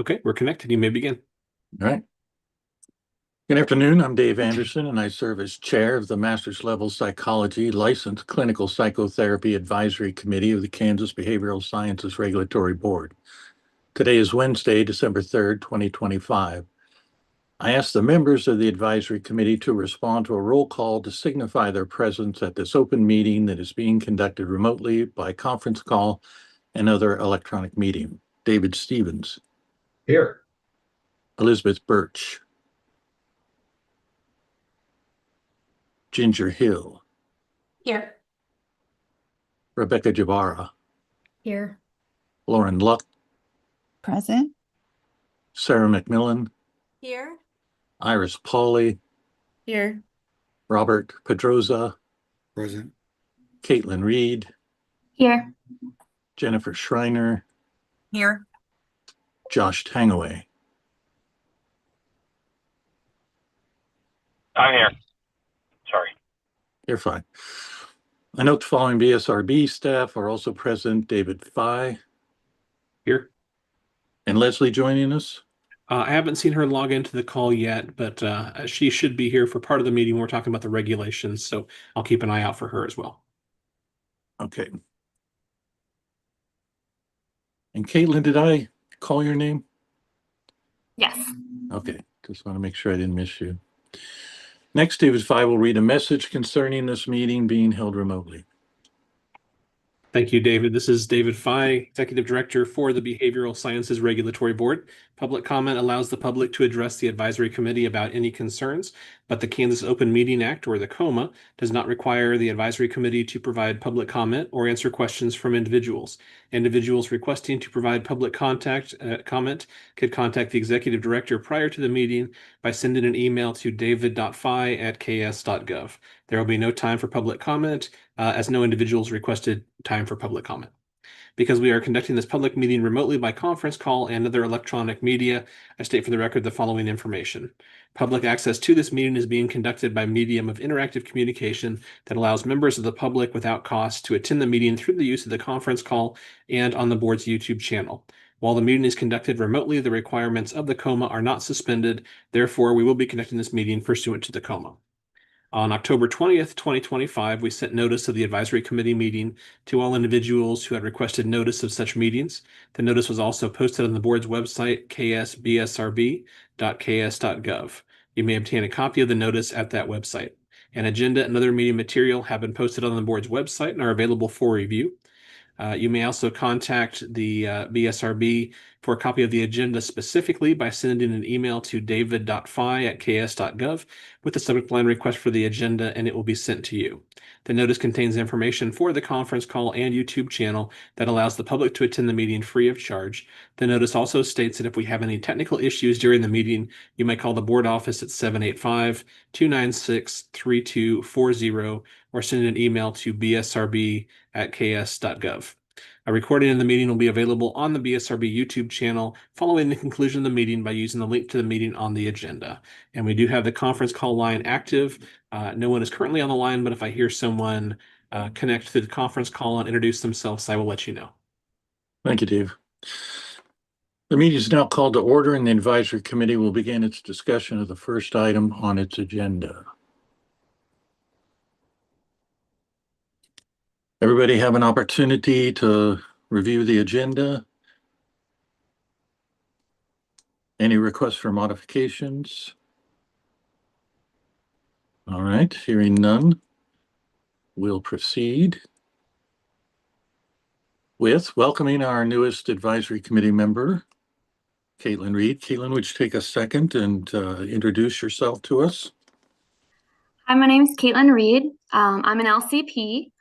Okay, we're connected. You may begin. All right. Good afternoon. I'm Dave Anderson, and I serve as chair of the Master's Level Psychology Licensed Clinical Psychotherapy Advisory Committee of the Kansas Behavioral Sciences Regulatory Board. Today is Wednesday, December 3rd, 2025. I ask the members of the advisory committee to respond to a roll call to signify their presence at this open meeting that is being conducted remotely by conference call and other electronic medium. David Stevens. Here. Elizabeth Birch. Ginger Hill. Here. Rebecca Jabara. Here. Lauren Luck. Present. Sarah McMillan. Here. Iris Pauley. Here. Robert Pedroza. Present. Caitlin Reed. Here. Jennifer Schreiner. Here. Josh Tangaway. I'm here. Sorry. You're fine. I note the following BSRB staff are also present: David Fye. Here. And Leslie joining us. I haven't seen her log into the call yet, but she should be here for part of the meeting. We're talking about the regulations, so I'll keep an eye out for her as well. Okay. And Caitlin, did I call your name? Yes. Okay, just want to make sure I didn't miss you. Next, David Fye will read a message concerning this meeting being held remotely. Thank you, David. This is David Fye, Executive Director for the Behavioral Sciences Regulatory Board. Public comment allows the public to address the advisory committee about any concerns, but the Kansas Open Meeting Act, or the COMA, does not require the advisory committee to provide public comment or answer questions from individuals. Individuals requesting to provide public comment could contact the Executive Director prior to the meeting by sending an email to david.fye@ks.gov. There will be no time for public comment, as no individuals requested time for public comment. Because we are conducting this public meeting remotely by conference call and other electronic media, I state for the record the following information. Public access to this meeting is being conducted by medium of interactive communication that allows members of the public without cost to attend the meeting through the use of the conference call and on the board's YouTube channel. While the meeting is conducted remotely, the requirements of the COMA are not suspended. Therefore, we will be conducting this meeting pursuant to the COMA. On October 20th, 2025, we sent notice of the advisory committee meeting to all individuals who had requested notice of such meetings. The notice was also posted on the board's website, ksbsrb.ks.gov. You may obtain a copy of the notice at that website. An agenda and other meeting material have been posted on the board's website and are available for review. You may also contact the BSRB for a copy of the agenda specifically by sending an email to david.fye@ks.gov with the subject line request for the agenda, and it will be sent to you. The notice contains information for the conference call and YouTube channel that allows the public to attend the meeting free of charge. The notice also states that if we have any technical issues during the meeting, you may call the board office at 785-296-3240 or send an email to bsrb@ks.gov. A recording of the meeting will be available on the BSRB YouTube channel following the conclusion of the meeting by using the link to the meeting on the agenda. And we do have the conference call line active. No one is currently on the line, but if I hear someone connect to the conference call and introduce themselves, I will let you know. Thank you, Dave. The meeting is now called to order, and the advisory committee will begin its discussion of the first item on its agenda. Everybody have an opportunity to review the agenda? Any requests for modifications? All right, hearing none, we'll proceed with welcoming our newest advisory committee member, Caitlin Reed. Caitlin, would you take a second and introduce yourself to us? Hi, my name is Caitlin Reed. I'm an LCP.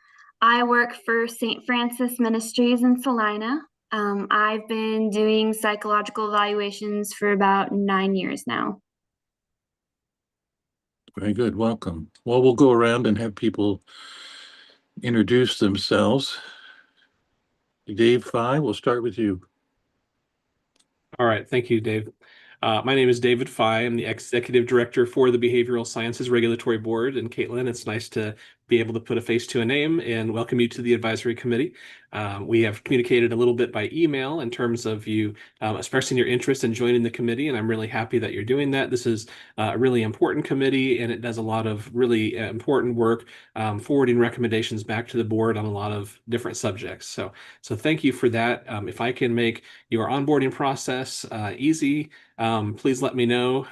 I work for St. Francis Ministries in Salina. I've been doing psychological evaluations for about 9 years now. Very good, welcome. Well, we'll go around and have people introduce themselves. Dave Fye, we'll start with you. All right, thank you, Dave. My name is David Fye. I'm the Executive Director for the Behavioral Sciences Regulatory Board. And Caitlin, it's nice to be able to put a face to a name and welcome you to the advisory committee. We have communicated a little bit by email in terms of you expressing your interest in joining the committee, and I'm really happy that you're doing that. This is a really important committee, and it does a lot of really important work forwarding recommendations back to the board on a lot of different subjects. So thank you for that. If I can make your onboarding process easy, please let me know.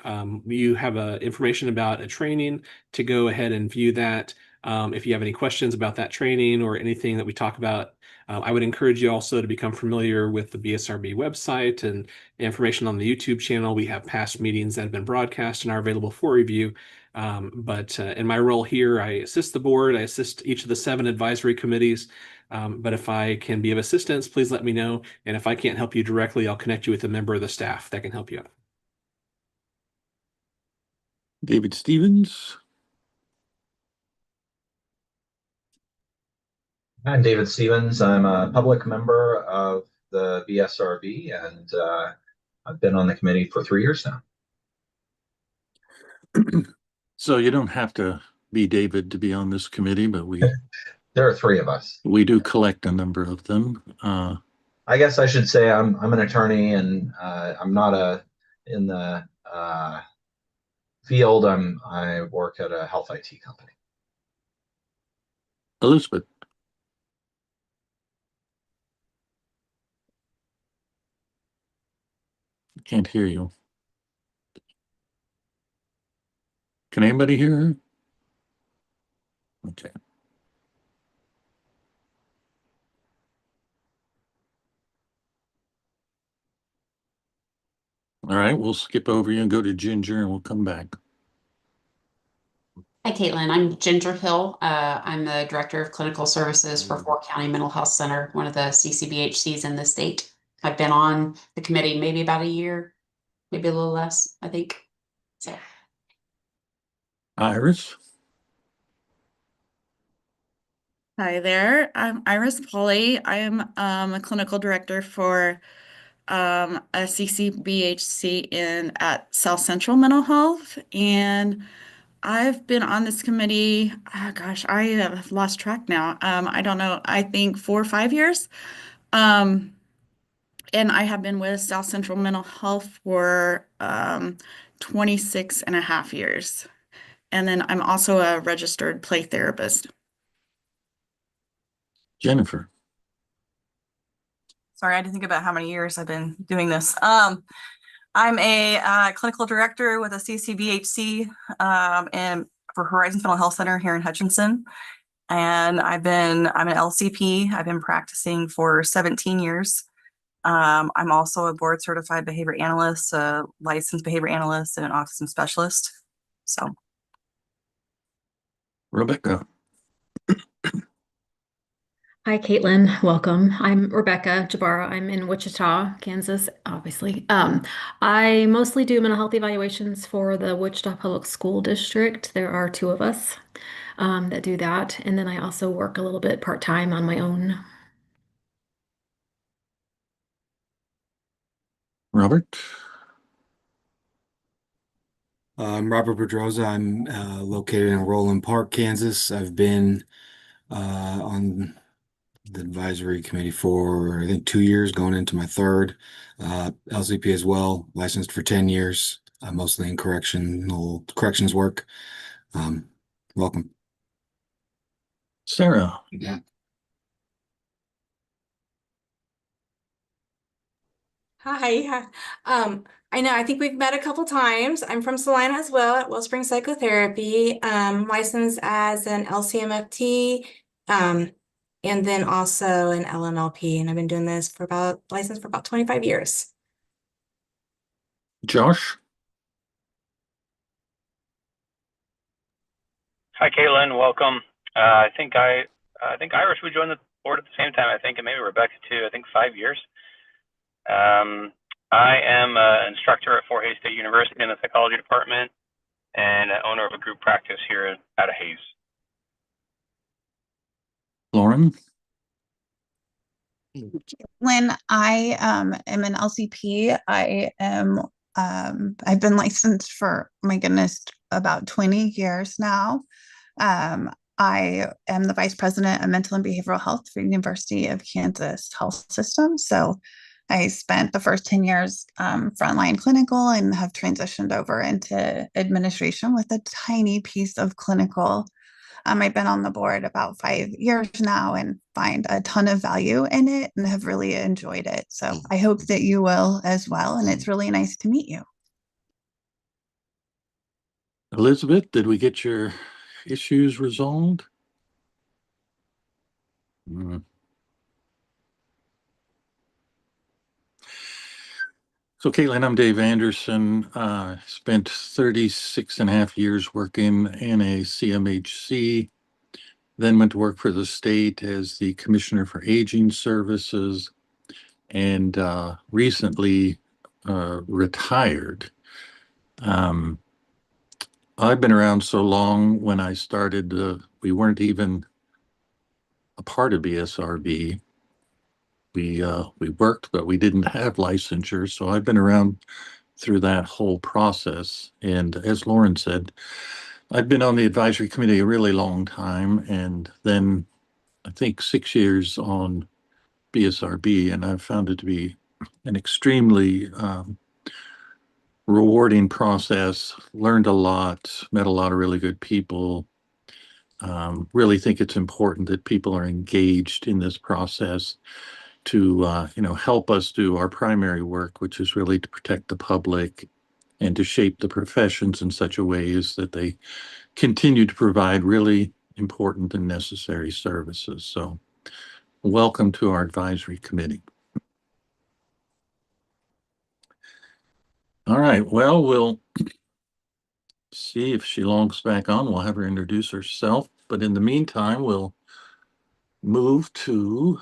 You have information about a training to go ahead and view that. If you have any questions about that training or anything that we talk about, I would encourage you also to become familiar with the BSRB website and information on the YouTube channel. We have past meetings that have been broadcast and are available for review. But in my role here, I assist the board. I assist each of the 7 advisory committees. But if I can be of assistance, please let me know. And if I can't help you directly, I'll connect you with a member of the staff that can help you out. David Stevens. I'm David Stevens. I'm a public member of the BSRB, and I've been on the committee for 3 years now. So you don't have to be David to be on this committee, but There are 3 of us. we do collect a number of them. I guess I should say I'm an attorney, and I'm not in the field. I work at a health IT company. Elizabeth. Can't hear you. Can anybody hear her? Okay. All right, we'll skip over you and go to Ginger, and we'll come back. Hi, Caitlin. I'm Ginger Hill. I'm the Director of Clinical Services for Fort County Mental Health Center, one of the CCBHCs in the state. I've been on the committee maybe about a year, maybe a little less, I think. So. Iris. Hi there. I'm Iris Polly. I am a clinical director for a CCBHC at South Central Mental Health, and I've been on this committee. Gosh, I have lost track now. I don't know. I think 4 or 5 years. And I have been with South Central Mental Health for 26 and a half years. And then I'm also a registered play therapist. Jennifer. Sorry, I had to think about how many years I've been doing this. I'm a clinical director with a CCBHC and for Horizons Mental Health Center here in Hutchinson. And I'm an LCP. I've been practicing for 17 years. I'm also a board certified behavior analyst, a licensed behavior analyst, and an autism specialist. So. Rebecca. Hi, Caitlin. Welcome. I'm Rebecca Jabara. I'm in Wichita, Kansas, obviously. I mostly do mental health evaluations for the Wichita Public School District. There are 2 of us that do that. And then I also work a little bit part-time on my own. Robert. I'm Robert Pedroza. I'm located in Roland Park, Kansas. I've been on the advisory committee for, I think, 2 years, going into my 3rd. LCP as well, licensed for 10 years, mostly in corrections work. Welcome. Sarah. Yeah. Hi. I think we've met a couple times. I'm from Salina as well at Wellspring Psychotherapy, licensed as an LCMFT, and then also an LNLP. And I've been doing this licensed for about 25 years. Josh. Hi, Caitlin. Welcome. I think Iris would join the board at the same time. I think, and maybe Rebecca too. I think 5 years. I am an instructor at Fort Hays State University in the psychology department and owner of a group practice here out of Hays. Lauren. When I am an LCP, I've been licensed for, my goodness, about 20 years now. I am the vice president of mental and behavioral health for University of Kansas Health System. So I spent the first 10 years frontline clinical and have transitioned over into administration with a tiny piece of clinical. I've been on the board about 5 years now and find a ton of value in it and have really enjoyed it. So I hope that you will as well. And it's really nice to meet you. Elizabeth, did we get your issues resolved? Hmm. So Caitlin, I'm Dave Anderson. Spent 36 and a half years working in a CMHC, then went to work for the state as the Commissioner for Aging Services, and recently retired. I've been around so long. When I started, we weren't even a part of BSRB. We worked, but we didn't have licensure. So I've been around through that whole process. And as Lauren said, I've been on the advisory committee a really long time, and then I think 6 years on BSRB, and I've found it to be an extremely rewarding process. Learned a lot, met a lot of really good people. Really think it's important that people are engaged in this process to help us do our primary work, which is really to protect the public and to shape the professions in such a way as that they continue to provide really important and necessary services. So welcome to our advisory committee. All right, well, we'll see if she logs back on. We'll have her introduce herself. But in the meantime, we'll move to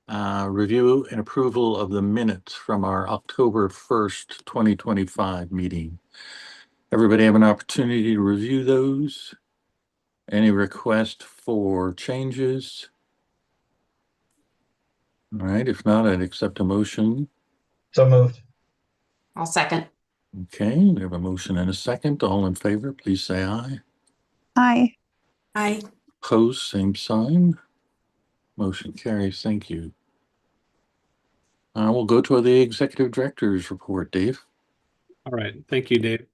review and approval of the minutes from our October 1st, 2025 meeting. Everybody have an opportunity to review those? Any request for changes? All right, if not, I'd accept a motion. So moved. I'll second. Okay, we have a motion and a second. All in favor, please say aye. Hi. Aye. Opposed, same sign. Motion carries. Thank you. We'll go to the executive director's report, Dave. All right. Thank you, Dave.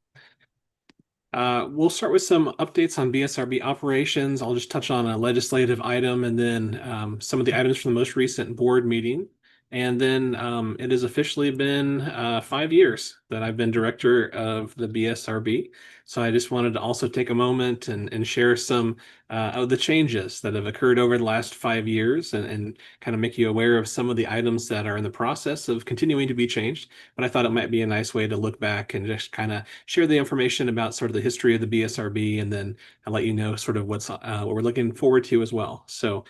We'll start with some updates on BSRB operations. I'll just touch on a legislative item and then some of the items from the most recent board meeting. And then it has officially been 5 years that I've been director of the BSRB. So I just wanted to also take a moment and share some of the changes that have occurred over the last 5 years and kind of make you aware of some of the items that are in the process of continuing to be changed. But I thought it might be a nice way to look back and just kind of share the information about sort of the history of the BSRB, and then I'll let you know sort of what we're looking forward to as well. So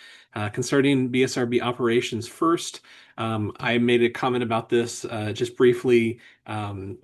concerning BSRB operations first, I made a comment about this just briefly.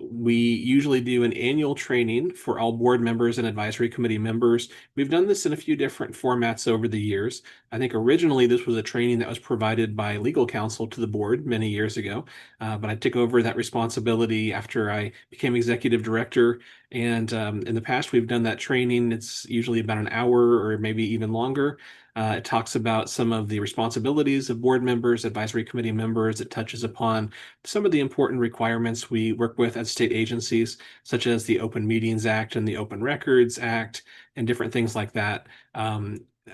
We usually do an annual training for all board members and advisory committee members. We've done this in a few different formats over the years. I think originally this was a training that was provided by legal counsel to the board many years ago, but I took over that responsibility after I became executive director. And in the past, we've done that training. It's usually about an hour or maybe even longer. It talks about some of the responsibilities of board members, advisory committee members. It touches upon some of the important requirements we work with at state agencies, such as the Open Meetings Act and the Open Records Act, and different things like that.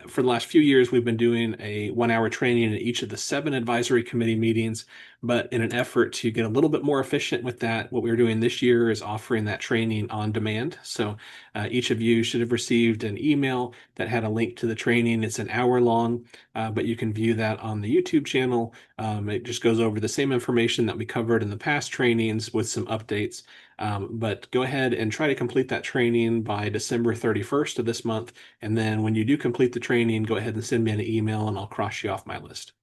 For the last few years, we've been doing a 1-hour training in each of the 7 advisory committee meetings. But in an effort to get a little bit more efficient with that, what we're doing this year is offering that training on demand. So each of you should have received an email that had a link to the training. It's an hour long, but you can view that on the YouTube channel. It just goes over the same information that we covered in the past trainings with some updates. But go ahead and try to complete that training by December 31st of this month. And then when you do complete the training, go ahead and send me an email and I'll cross you off my list.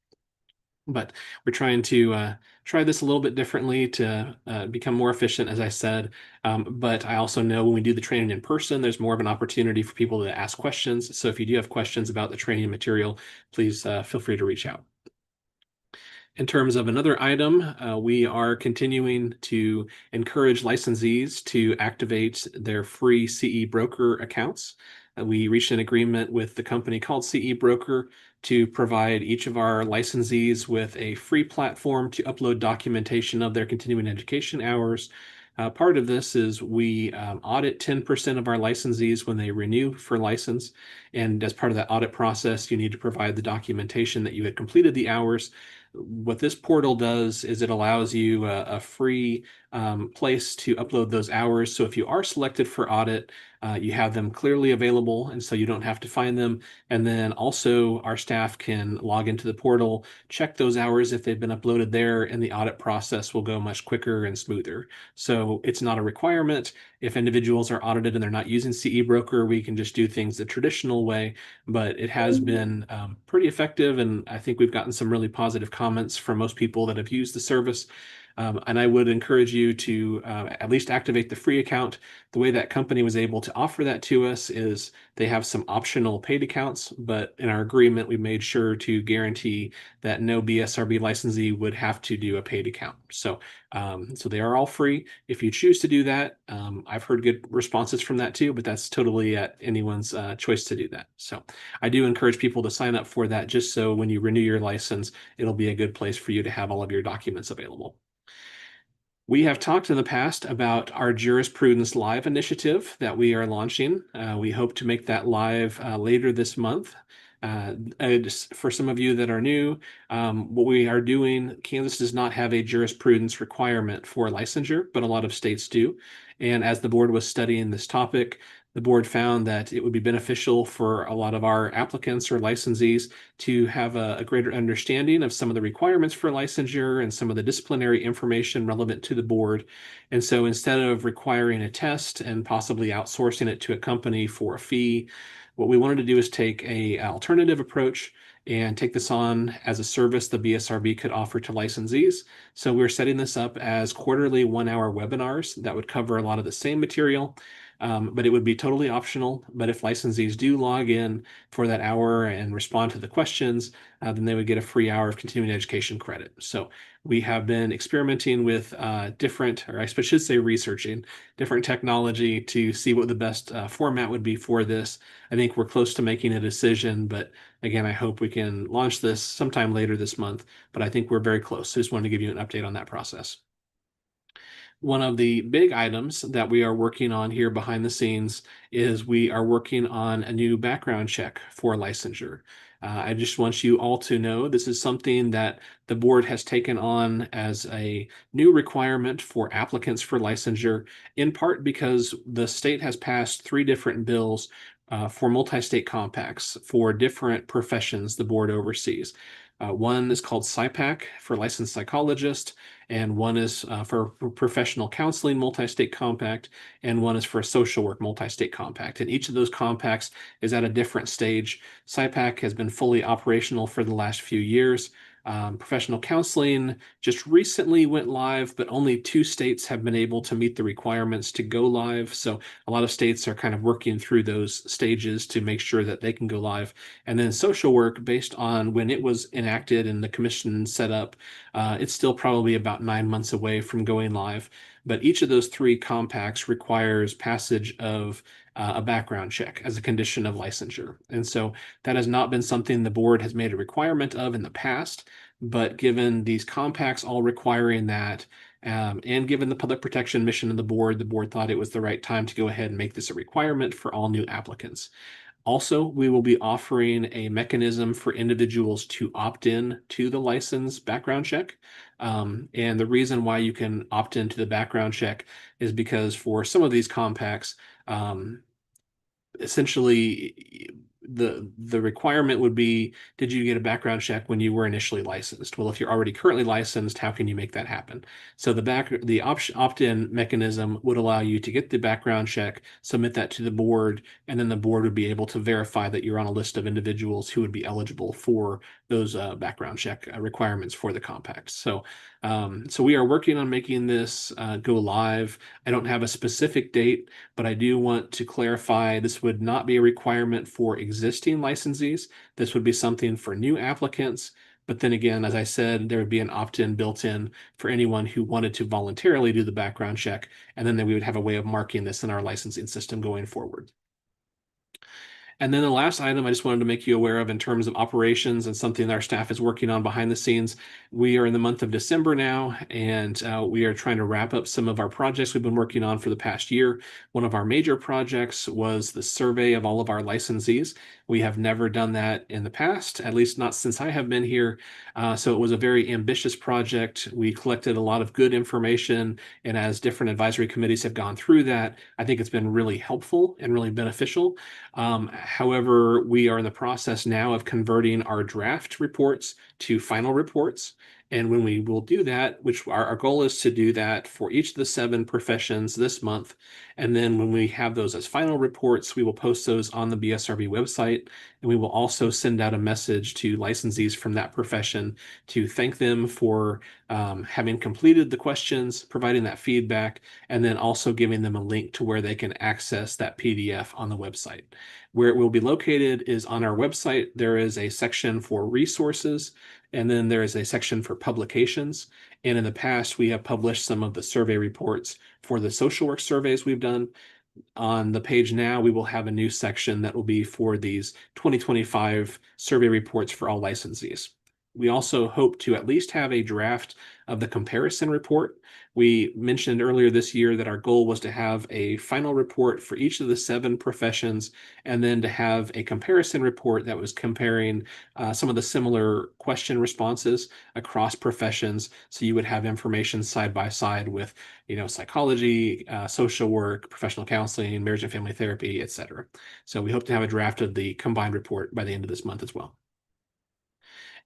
But we're trying to try this a little bit differently to become more efficient, as I said. But I also know when we do the training in person, there's more of an opportunity for people to ask questions. So if you do have questions about the training material, please feel free to reach out. In terms of another item, we are continuing to encourage licensees to activate their free CE broker accounts. We reached an agreement with the company called CE Broker to provide each of our licensees with a free platform to upload documentation of their continuing education hours. Part of this is we audit 10% of our licensees when they renew for license. And as part of that audit process, you need to provide the documentation that you had completed the hours. What this portal does is it allows you a free place to upload those hours. So if you are selected for audit, you have them clearly available, and so you don't have to find them. And then also our staff can log into the portal, check those hours if they've been uploaded there, and the audit process will go much quicker and smoother. So it's not a requirement. If individuals are audited and they're not using CE Broker, we can just do things the traditional way, but it has been pretty effective, and I think we've gotten some really positive comments from most people that have used the service. And I would encourage you to at least activate the free account. The way that company was able to offer that to us is they have some optional paid accounts, but in our agreement, we made sure to guarantee that no BSRB licensee would have to do a paid account. So they are all free. If you choose to do that, I've heard good responses from that too, but that's totally at anyone's choice to do that. So I do encourage people to sign up for that, just so when you renew your license, it'll be a good place for you to have all of your documents available. We have talked in the past about our Jurisprudence Live initiative that we are launching. We hope to make that live later this month. Just for some of you that are new, what we are doing, Kansas does not have a jurisprudence requirement for licensure, but a lot of states do. And as the board was studying this topic, the board found that it would be beneficial for a lot of our applicants or licensees to have a greater understanding of some of the requirements for licensure and some of the disciplinary information relevant to the board. And so instead of requiring a test and possibly outsourcing it to a company for a fee, what we wanted to do is take an alternative approach and take this on as a service the BSRB could offer to licensees. So we're setting this up as quarterly 1-hour webinars that would cover a lot of the same material. But it would be totally optional. But if licensees do log in for that hour and respond to the questions, then they would get a free hour of continuing education credit. So we have been experimenting with different, or I should say researching different technology to see what the best format would be for this. I think we're close to making a decision, but again, I hope we can launch this sometime later this month, but I think we're very close. So just wanted to give you an update on that process. One of the big items that we are working on here behind the scenes is we are working on a new background check for licensure. I just want you all to know this is something that the board has taken on as a new requirement for applicants for licensure, in part because the state has passed 3 different bills for multi-state compacts for different professions the board oversees. One is called SIPAC for licensed psychologist, and one is for professional counseling multi-state compact, and one is for a social work multi-state compact. And each of those compacts is at a different stage. SIPAC has been fully operational for the last few years. Professional counseling just recently went live, but only 2 states have been able to meet the requirements to go live. So a lot of states are kind of working through those stages to make sure that they can go live. And then social work, based on when it was enacted and the commission set up, it's still probably about 9 months away from going live. But each of those 3 compacts requires passage of a background check as a condition of licensure. And so that has not been something the board has made a requirement of in the past, but given these compacts all requiring that, and given the public protection mission of the board thought it was the right time to go ahead and make this a requirement for all new applicants. Also, we will be offering a mechanism for individuals to opt in to the license background check. And the reason why you can opt into the background check is because for some of these compacts, essentially the requirement would be, did you get a background check when you were initially licensed? Well, if you're already currently licensed, how can you make that happen? So the opt-in mechanism would allow you to get the background check, submit that to the board, and then the board would be able to verify that you're on a list of individuals who would be eligible for those background check requirements for the compact. So we are working on making this go live. I don't have a specific date, but I do want to clarify this would not be a requirement for existing licensees. This would be something for new applicants. But then again, as I said, there would be an opt-in built in for anyone who wanted to voluntarily do the background check. And then we would have a way of marking this in our licensing system going forward. And then the last item I just wanted to make you aware of in terms of operations and something that our staff is working on behind the scenes. We are in the month of December now, and we are trying to wrap up some of our projects we've been working on for the past year. One of our major projects was the survey of all of our licensees. We have never done that in the past, at least not since I have been here. So it was a very ambitious project. We collected a lot of good information, and as different advisory committees have gone through that, I think it's been really helpful and really beneficial. However, we are in the process now of converting our draft reports to final reports. And when we will do that, which our goal is to do that for each of the 7 professions this month. And then when we have those as final reports, we will post those on the BSRB website. And we will also send out a message to licensees from that profession to thank them for having completed the questions, providing that feedback, and then also giving them a link to where they can access that PDF on the website. Where it will be located is on our website. There is a section for resources, and then there is a section for publications. And in the past, we have published some of the survey reports for the social work surveys we've done. On the page now, we will have a new section that will be for these 2025 survey reports for all licensees. We also hope to at least have a draft of the comparison report. We mentioned earlier this year that our goal was to have a final report for each of the 7 professions, and then to have a comparison report that was comparing some of the similar question responses across professions. So you would have information side by side with, psychology, social work, professional counseling, marriage and family therapy, etc. So we hope to have a draft of the combined report by the end of this month as well.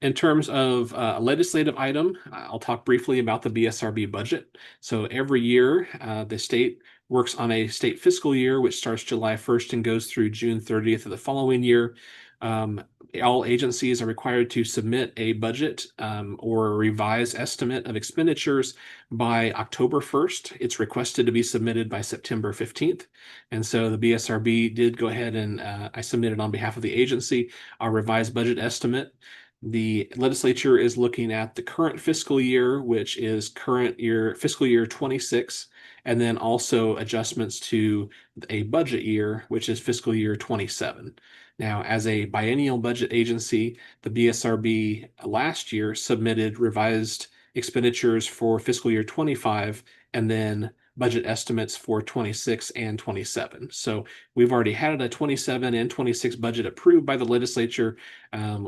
In terms of a legislative item, I'll talk briefly about the BSRB budget. So every year, the state works on a state fiscal year, which starts July 1st and goes through June 30th of the following year. All agencies are required to submit a budget or a revised estimate of expenditures by October 1st. It's requested to be submitted by September 15th. And so the BSRB did go ahead and I submitted on behalf of the agency our revised budget estimate. The legislature is looking at the current fiscal year, which is fiscal year 26, and then also adjustments to a budget year, which is fiscal year 27. Now, as a biennial budget agency, the BSRB last year submitted revised expenditures for fiscal year 25 and then budget estimates for 26 and 27. So we've already had a 27 and 26 budget approved by the legislature.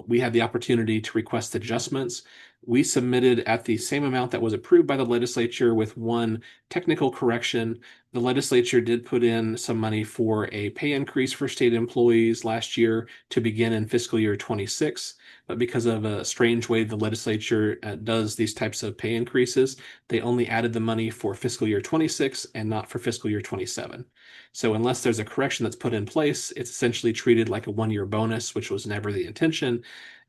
We had the opportunity to request adjustments. We submitted at the same amount that was approved by the legislature with one technical correction. The legislature did put in some money for a pay increase for state employees last year to begin in fiscal year 26. But because of a strange way the legislature does these types of pay increases, they only added the money for fiscal year 26 and not for fiscal year 27. So unless there's a correction that's put in place, it's essentially treated like a one-year bonus, which was never the intention.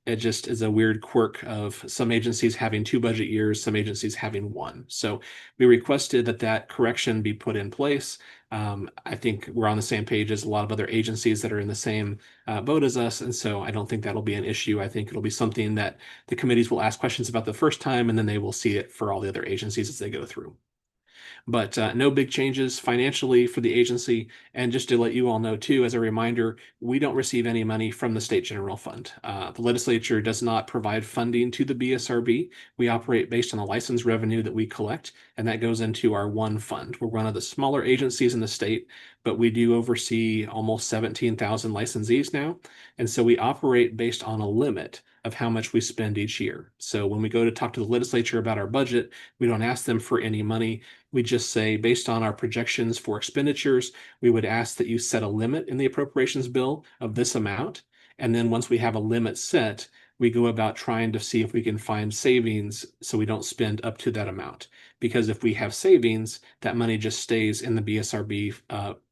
It just is a weird quirk of some agencies having 2 budget years, some agencies having 1. So we requested that correction be put in place. I think we're on the same page as a lot of other agencies that are in the same boat as us. And so I don't think that'll be an issue. I think it'll be something that the committees will ask questions about the first time, and then they will see it for all the other agencies as they go through. But no big changes financially for the agency. And just to let you all know too, as a reminder, we don't receive any money from the state general fund. The legislature does not provide funding to the BSRB. We operate based on the license revenue that we collect, and that goes into our one fund. We're one of the smaller agencies in the state, but we do oversee almost 17,000 licensees now. And so we operate based on a limit of how much we spend each year. So when we go to talk to the legislature about our budget, we don't ask them for any money. We just say, based on our projections for expenditures, we would ask that you set a limit in the appropriations bill of this amount. And then once we have a limit set, we go about trying to see if we can find savings so we don't spend up to that amount. Because if we have savings, that money just stays in the BSRB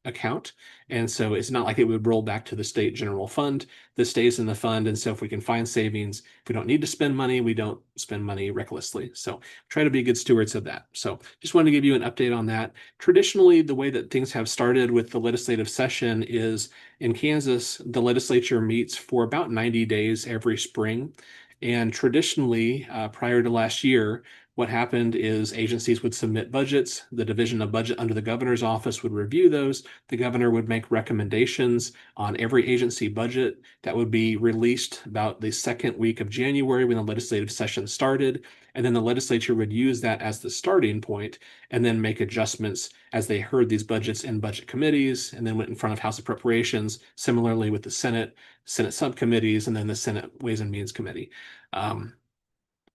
account. And so it's not like it would roll back to the state general fund. This stays in the fund. And so if we can find savings, if we don't need to spend money, we don't spend money recklessly. So try to be good stewards of that. So just wanted to give you an update on that. Traditionally, the way that things have started with the legislative session is in Kansas, the legislature meets for about 90 days every spring. And traditionally, prior to last year, what happened is agencies would submit budgets. The Division of Budget under the governor's office would review those. The governor would make recommendations on every agency budget that would be released about the second week of January when the legislative session started. And then the legislature would use that as the starting point and then make adjustments as they heard these budgets in budget committees and then went in front of House Appropriations, similarly with the Senate subcommittees, and then the Senate Ways and Means Committee.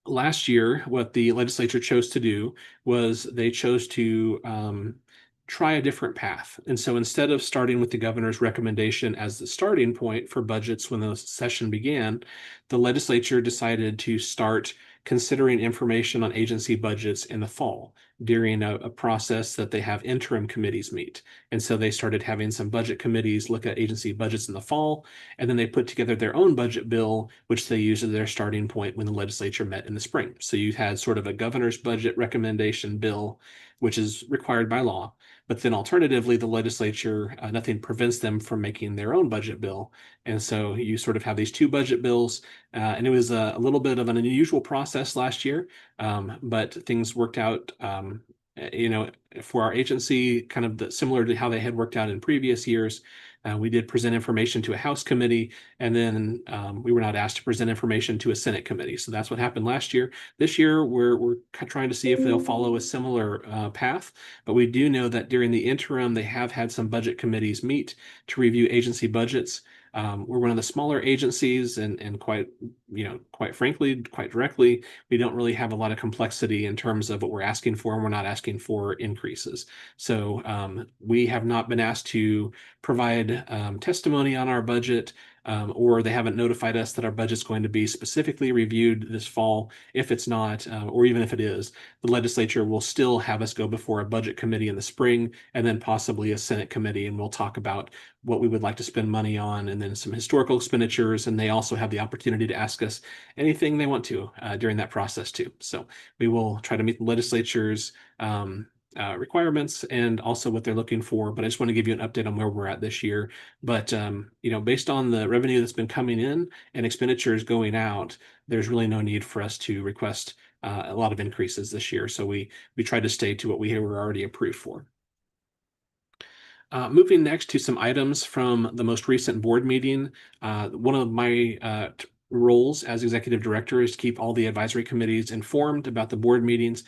Last year, what the legislature chose to do was they chose to try a different path. And so instead of starting with the governor's recommendation as the starting point for budgets when the session began, the legislature decided to start considering information on agency budgets in the fall during a process that they have interim committees meet. And so they started having some budget committees look at agency budgets in the fall, and then they put together their own budget bill, which they used as their starting point when the legislature met in the spring. So you had sort of a governor's budget recommendation bill, which is required by law. But then alternatively, the legislature, nothing prevents them from making their own budget bill. And so you sort of have these two budget bills. And it was a little bit of an unusual process last year, but things worked out, for our agency, kind of similar to how they had worked out in previous years. We did present information to a House committee, and then we were not asked to present information to a Senate committee. So that's what happened last year. This year, we're trying to see if they'll follow a similar path. But we do know that during the interim, they have had some budget committees meet to review agency budgets. We're one of the smaller agencies, and quite frankly, quite directly, we don't really have a lot of complexity in terms of what we're asking for, and we're not asking for increases. So we have not been asked to provide testimony on our budget, or they haven't notified us that our budget's going to be specifically reviewed this fall. If it's not, or even if it is, the legislature will still have us go before a budget committee in the spring, and then possibly a Senate committee, and we'll talk about what we would like to spend money on, and then some historical expenditures. And they also have the opportunity to ask us anything they want to during that process too. So we will try to meet the legislature's requirements and also what they're looking for. But I just want to give you an update on where we're at this year. But based on the revenue that's been coming in and expenditures going out, there's really no need for us to request a lot of increases this year. So we tried to stay to what we were already approved for. Moving next to some items from the most recent board meeting. One of my roles as executive director is to keep all the advisory committees informed about the board meetings.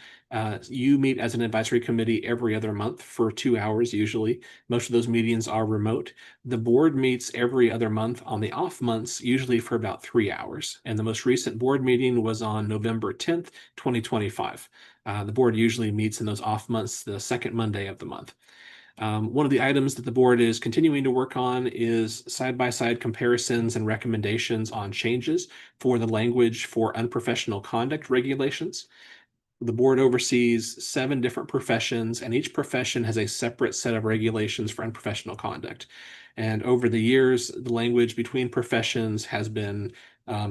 You meet as an advisory committee every other month for 2 hours usually. Most of those meetings are remote. The board meets every other month on the off months, usually for about 3 hours. And the most recent board meeting was on November 10th, 2025. The board usually meets in those off months, the second Monday of the month. One of the items that the board is continuing to work on is side-by-side comparisons and recommendations on changes for the language for unprofessional conduct regulations. The board oversees 7 different professions, and each profession has a separate set of regulations for unprofessional conduct. And over the years, the language between professions has been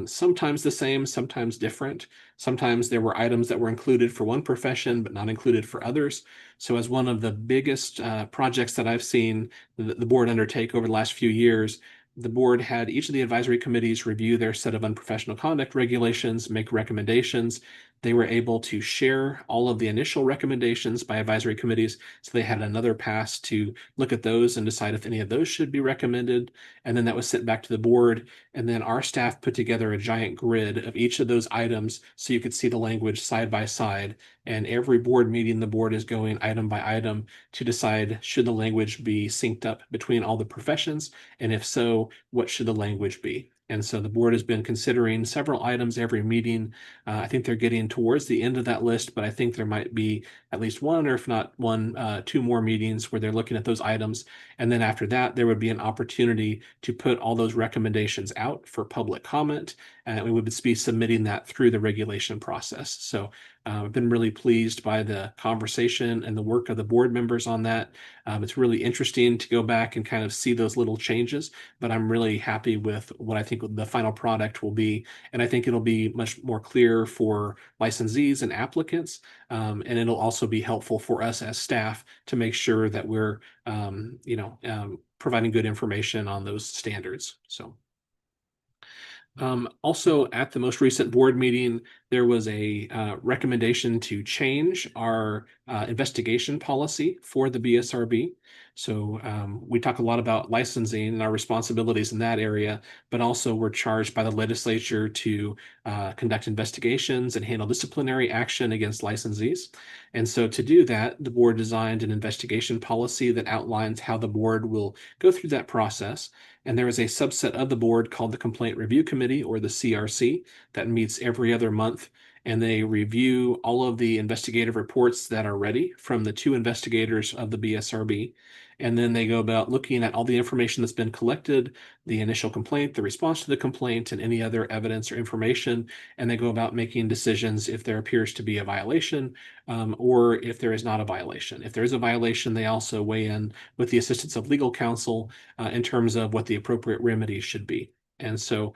sometimes the same, sometimes different. Sometimes there were items that were included for one profession, but not included for others. So as one of the biggest projects that I've seen the board undertake over the last few years, the board had each of the advisory committees review their set of unprofessional conduct regulations, make recommendations. They were able to share all of the initial recommendations by advisory committees. So they had another pass to look at those and decide if any of those should be recommended. And then that was sent back to the board. And then our staff put together a giant grid of each of those items so you could see the language side by side. And every board meeting, the board is going item by item to decide should the language be synced up between all the professions, and if so, what should the language be? And so the board has been considering several items every meeting. I think they're getting towards the end of that list, but I think there might be at least one, or if not one, 2 more meetings where they're looking at those items. And then after that, there would be an opportunity to put all those recommendations out for public comment, and we would be submitting that through the regulation process. So I've been really pleased by the conversation and the work of the board members on that. It's really interesting to go back and kind of see those little changes, but I'm really happy with what I think the final product will be. And I think it'll be much more clear for licensees and applicants. And it'll also be helpful for us as staff to make sure that we're, providing good information on those standards. So. Also, at the most recent board meeting, there was a recommendation to change our investigation policy for the BSRB. So we talk a lot about licensing and our responsibilities in that area, but also we're charged by the legislature to conduct investigations and handle disciplinary action against licensees. And so to do that, the board designed an investigation policy that outlines how the board will go through that process. And there is a subset of the board called the Complaint Review Committee, or the CRC, that meets every other month. And they review all of the investigative reports that are ready from the 2 investigators of the BSRB. And then they go about looking at all the information that's been collected, the initial complaint, the response to the complaint, and any other evidence or information. And they go about making decisions if there appears to be a violation or if there is not a violation. If there is a violation, they also weigh in with the assistance of legal counsel in terms of what the appropriate remedies should be. And so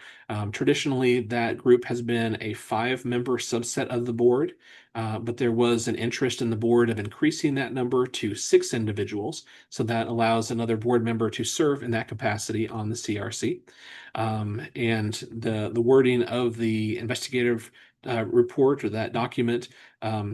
traditionally, that group has been a 5-member subset of the board, but there was an interest in the board of increasing that number to 6 individuals. So that allows another board member to serve in that capacity on the CRC. And the wording of the investigative report, or that document,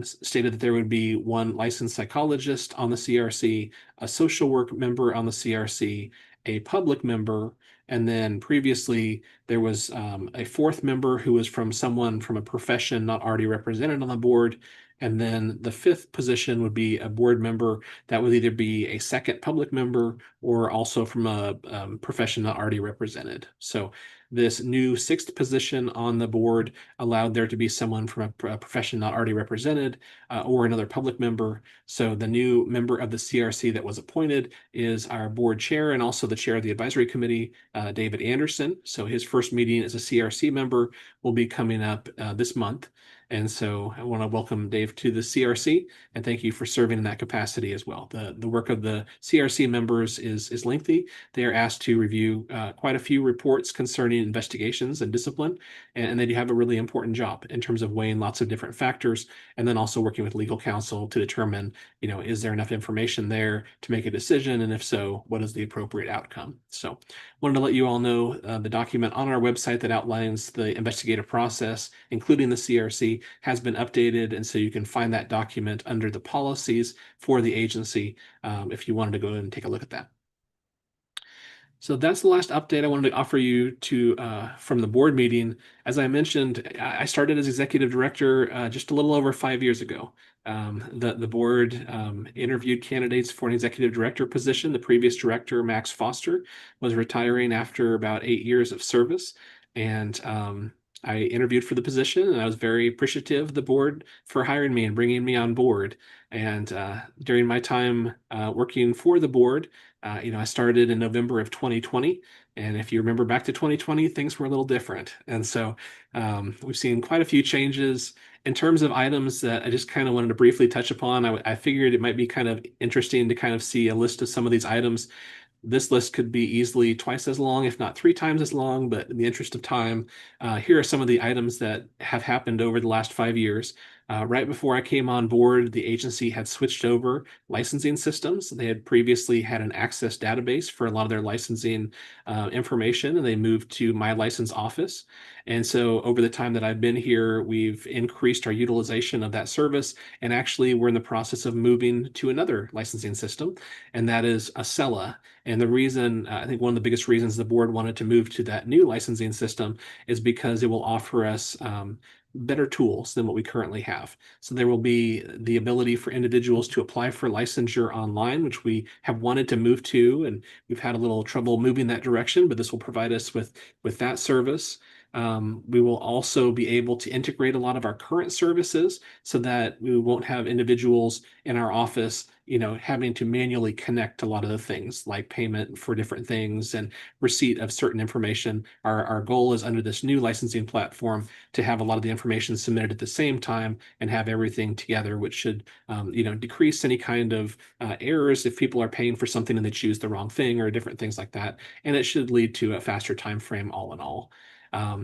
stated that there would be 1 licensed psychologist on the CRC, a social work member on the CRC, a public member, and then previously there was a 4th member who was from someone from a profession not already represented on the board. And then the 5th position would be a board member that would either be a second public member or also from a profession not already represented. So this new 6th position on the board allowed there to be someone from a profession not already represented or another public member. So the new member of the CRC that was appointed is our board chair and also the chair of the advisory committee, David Anderson. So his first meeting as a CRC member will be coming up this month. And so I want to welcome Dave to the CRC and thank you for serving in that capacity as well. The work of the CRC members is lengthy. They are asked to review quite a few reports concerning investigations and discipline, and they do have a really important job in terms of weighing lots of different factors, and then also working with legal counsel to determine, is there enough information there to make a decision, and if so, what is the appropriate outcome? So wanted to let you all know the document on our website that outlines the investigative process, including the CRC, has been updated, and so you can find that document under the policies for the agency if you wanted to go and take a look at that. So that's the last update I wanted to offer you from the board meeting. As I mentioned, I started as executive director just a little over 5 years ago. The board interviewed candidates for an executive director position. The previous director, Max Foster, was retiring after about 8 years of service. And I interviewed for the position, and I was very appreciative of the board for hiring me and bringing me on board. And during my time working for the board, I started in November of 2020. And if you remember back to 2020, things were a little different. And so we've seen quite a few changes. In terms of items that I just kind of wanted to briefly touch upon, I figured it might be kind of interesting to kind of see a list of some of these items. This list could be easily twice as long, if not 3 times as long, but in the interest of time, here are some of the items that have happened over the last 5 years. Right before I came on board, the agency had switched over licensing systems. They had previously had an Access database for a lot of their licensing information, and they moved to My License Office. And so over the time that I've been here, we've increased our utilization of that service. And actually, we're in the process of moving to another licensing system, and that is Acela. And the reason, I think one of the biggest reasons the board wanted to move to that new licensing system is because it will offer us better tools than what we currently have. So there will be the ability for individuals to apply for licensure online, which we have wanted to move to, and we've had a little trouble moving that direction, but this will provide us with that service. We will also be able to integrate a lot of our current services so that we won't have individuals in our office, having to manually connect a lot of the things like payment for different things and receipt of certain information. Our goal is under this new licensing platform to have a lot of the information submitted at the same time and have everything together, which should, decrease any kind of errors if people are paying for something and they choose the wrong thing or different things like that. And it should lead to a faster time frame all in all.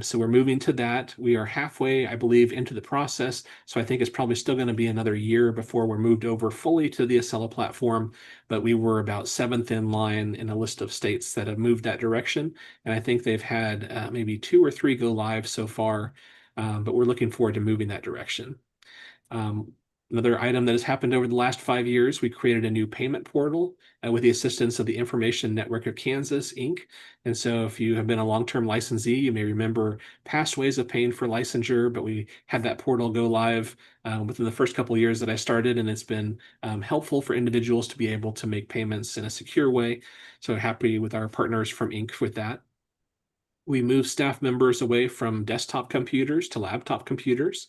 So we're moving to that. We are halfway, I believe, into the process. So I think it's probably still going to be another year before we're moved over fully to the Acela platform. But we were about 7th in line in a list of states that have moved that direction. And I think they've had maybe 2 or 3 go live so far. but we're looking forward to moving that direction. Another item that has happened over the last 5 years, we created a new payment portal with the assistance of the Information Network of Kansas, Inc. And so if you have been a long-term licensee, you may remember past ways of paying for licensure, but we had that portal go live within the first couple of years that I started, and it's been helpful for individuals to be able to make payments in a secure way. So happy with our partners from Inc. with that. We moved staff members away from desktop computers to laptop computers.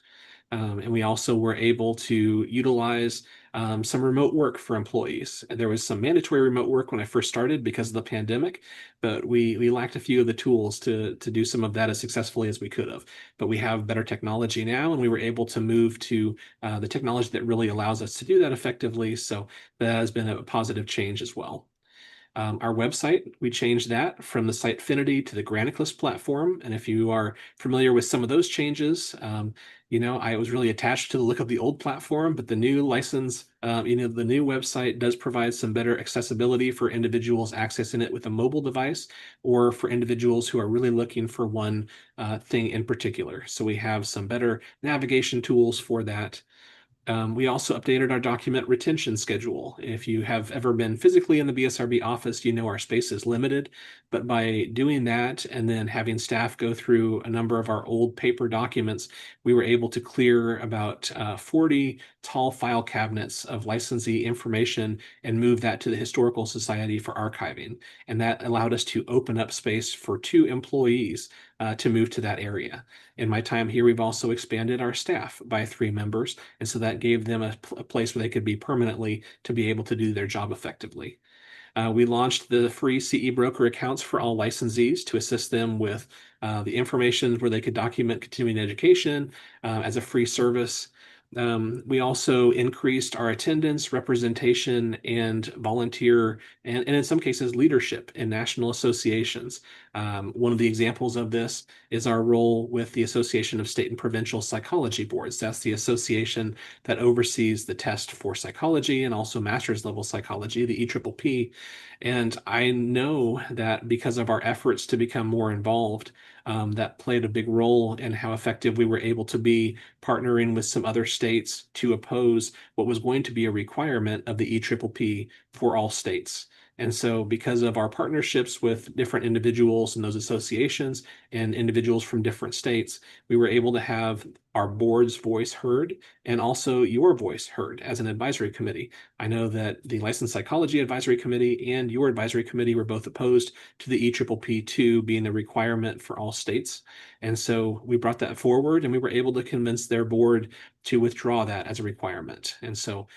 And we also were able to utilize some remote work for employees. And there was some mandatory remote work when I first started because of the pandemic, but we lacked a few of the tools to do some of that as successfully as we could have. But we have better technology now, and we were able to move to the technology that really allows us to do that effectively. So that has been a positive change as well. Our website, we changed that from the Sitefinity to the Graniclus platform. And if you are familiar with some of those changes, I was really attached to the look of the old platform, but the new license, the new website does provide some better accessibility for individuals accessing it with a mobile device or for individuals who are really looking for one thing in particular. So we have some better navigation tools for that. We also updated our document retention schedule. If you have ever been physically in the BSRB office, you know our space is limited, but by doing that and then having staff go through a number of our old paper documents, we were able to clear about 40 tall file cabinets of licensee information and move that to the Historical Society for archiving. And that allowed us to open up space for 2 employees to move to that area. In my time here, we've also expanded our staff by 3 members. And so that gave them a place where they could be permanently to be able to do their job effectively. We launched the free CE broker accounts for all licensees to assist them with the information where they could document continuing education as a free service. We also increased our attendance, representation, and volunteer, and in some cases, leadership in national associations. One of the examples of this is our role with the Association of State and Provincial Psychology Boards. That's the association that oversees the test for psychology and also master's level psychology, the EPPP. And I know that because of our efforts to become more involved, that played a big role in how effective we were able to be partnering with some other states to oppose what was going to be a requirement of the EPPP for all states. And so because of our partnerships with different individuals in those associations and individuals from different states, we were able to have our board's voice heard and also your voice heard as an advisory committee. I know that the Licensed Psychology Advisory Committee and your advisory committee were both opposed to the EPPP2 being the requirement for all states. And so we brought that forward and we were able to convince their board to withdraw that as a requirement. And so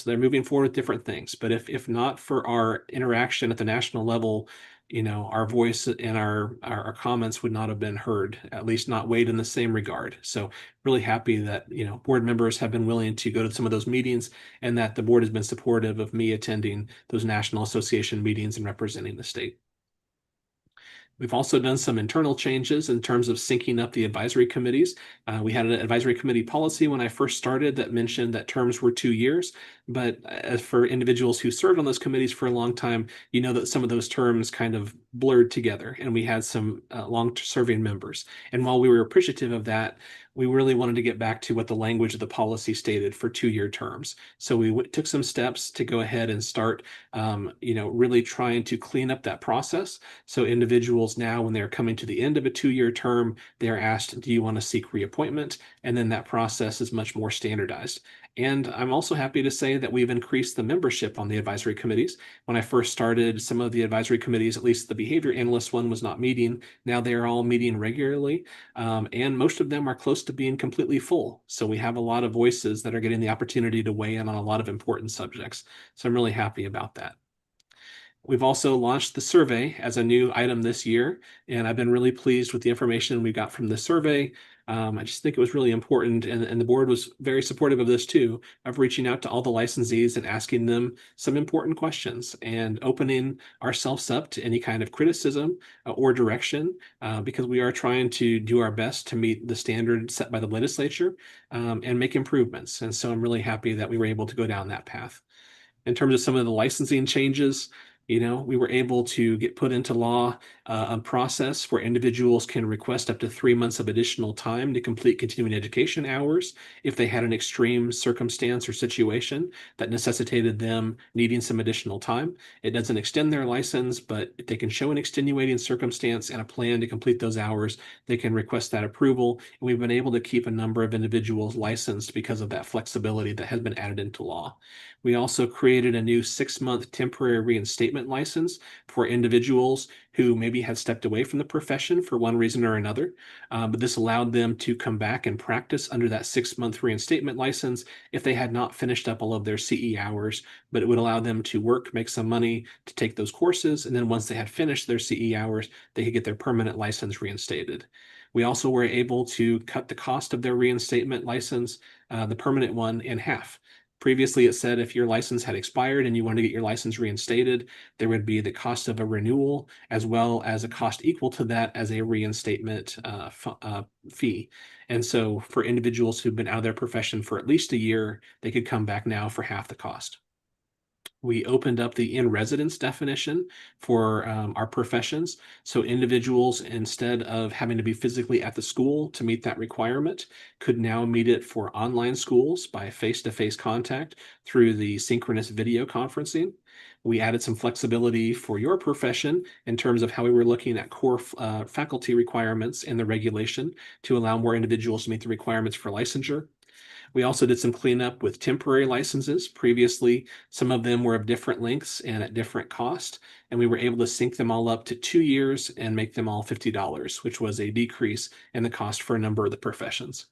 they're moving forward with different things. But if not for our interaction at the national level, our voice and our comments would not have been heard, at least not weighed in the same regard. So really happy that, board members have been willing to go to some of those meetings and that the board has been supportive of me attending those national association meetings and representing the state. We've also done some internal changes in terms of syncing up the advisory committees. We had an advisory committee policy when I first started that mentioned that terms were 2 years. But as for individuals who served on those committees for a long time, you know that some of those terms kind of blurred together and we had some long-serving members. And while we were appreciative of that, we really wanted to get back to what the language of the policy stated for 2-year terms. So we took some steps to go ahead and start, really trying to clean up that process. So individuals now, when they're coming to the end of a 2-year term, they're asked, do you want to seek reappointment? And then that process is much more standardized. And I'm also happy to say that we've increased the membership on the advisory committees. When I first started, some of the advisory committees, at least the behavior analyst one, was not meeting. Now they're all meeting regularly, and most of them are close to being completely full. So we have a lot of voices that are getting the opportunity to weigh in on a lot of important subjects. So I'm really happy about that. We've also launched the survey as a new item this year, and I've been really pleased with the information we got from the survey. I just think it was really important, and the board was very supportive of this too, of reaching out to all the licensees and asking them some important questions and opening ourselves up to any kind of criticism or direction, because we are trying to do our best to meet the standard set by the legislature and make improvements. And so I'm really happy that we were able to go down that path. In terms of some of the licensing changes, We were able to get put into law a process where individuals can request up to 3 months of additional time to complete continuing education hours if they had an extreme circumstance or situation that necessitated them needing some additional time. It doesn't extend their license, but if they can show an extenuating circumstance and a plan to complete those hours, they can request that approval. And we've been able to keep a number of individuals licensed because of that flexibility that has been added into law. We also created a new 6-month temporary reinstatement license for individuals who maybe had stepped away from the profession for one reason or another. But this allowed them to come back and practice under that 6-month reinstatement license if they had not finished up all of their CE hours, but it would allow them to work, make some money to take those courses. And then once they had finished their CE hours, they could get their permanent license reinstated. We also were able to cut the cost of their reinstatement license, the permanent one, in half. Previously, it said if your license had expired and you wanted to get your license reinstated, there would be the cost of a renewal as well as a cost equal to that as a reinstatement fee. And so for individuals who've been out of their profession for at least a year, they could come back now for half the cost. We opened up the in-residence definition for our professions. So individuals, instead of having to be physically at the school to meet that requirement, could now meet it for online schools by face-to-face contact through the synchronous video conferencing. We added some flexibility for your profession in terms of how we were looking at core faculty requirements in the regulation to allow more individuals to meet the requirements for licensure. We also did some cleanup with temporary licenses. Previously, some of them were of different lengths and at different cost, and we were able to sync them all up to 2 years and make them all $50, which was a decrease in the cost for a number of the professions.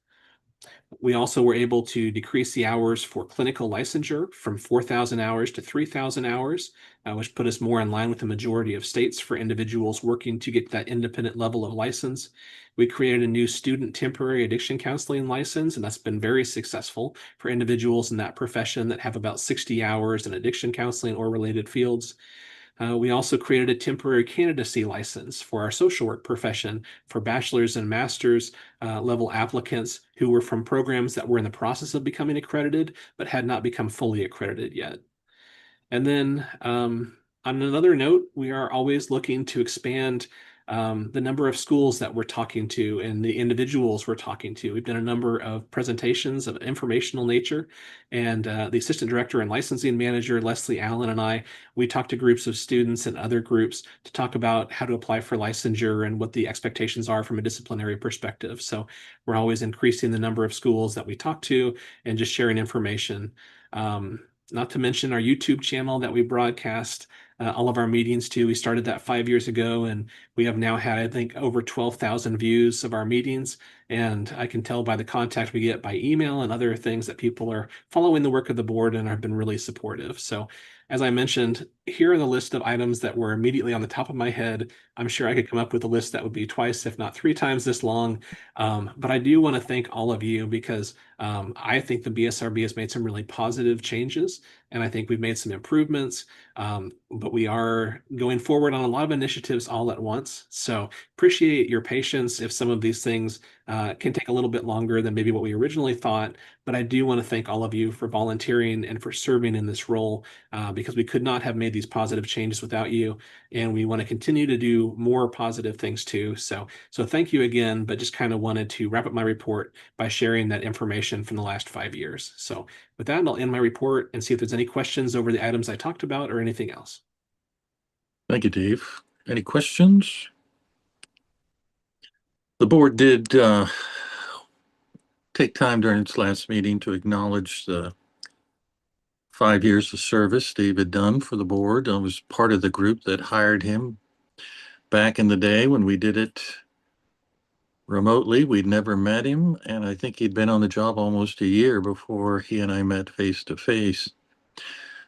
We also were able to decrease the hours for clinical licensure from 4,000 hours to 3,000 hours, which put us more in line with the majority of states for individuals working to get that independent level of license. We created a new student temporary addiction counseling license, and that's been very successful for individuals in that profession that have about 60 hours in addiction counseling or related fields. We also created a temporary candidacy license for our social work profession for bachelor's and master's level applicants who were from programs that were in the process of becoming accredited, but had not become fully accredited yet. And then on another note, we are always looking to expand the number of schools that we're talking to and the individuals we're talking to. We've done a number of presentations of informational nature, and the assistant director and licensing manager, Leslie Allen, and I, we talked to groups of students and other groups to talk about how to apply for licensure and what the expectations are from a disciplinary perspective. So we're always increasing the number of schools that we talk to and just sharing information. Not to mention our YouTube channel that we broadcast all of our meetings to. We started that 5 years ago, and we have now had, I think, over 12,000 views of our meetings. And I can tell by the contact we get by email and other things that people are following the work of the board and have been really supportive. So as I mentioned, here are the list of items that were immediately on the top of my head. I'm sure I could come up with a list that would be twice, if not 3 times this long. But I do want to thank all of you because I think the BSRB has made some really positive changes, and I think we've made some improvements. But we are going forward on a lot of initiatives all at once. So appreciate your patience if some of these things can take a little bit longer than maybe what we originally thought. But I do want to thank all of you for volunteering and for serving in this role because we could not have made these positive changes without you. And we want to continue to do more positive things too. So thank you again, but just kind of wanted to wrap up my report by sharing that information from the last 5 years. So with that, I'll end my report and see if there's any questions over the items I talked about or anything else. Thank you, Dave. Any questions? The board did take time during its last meeting to acknowledge the 5 years of service Dave had done for the board. I was part of the group that hired him back in the day when we did it remotely. We'd never met him, and I think he'd been on the job almost a year before he and I met face to face.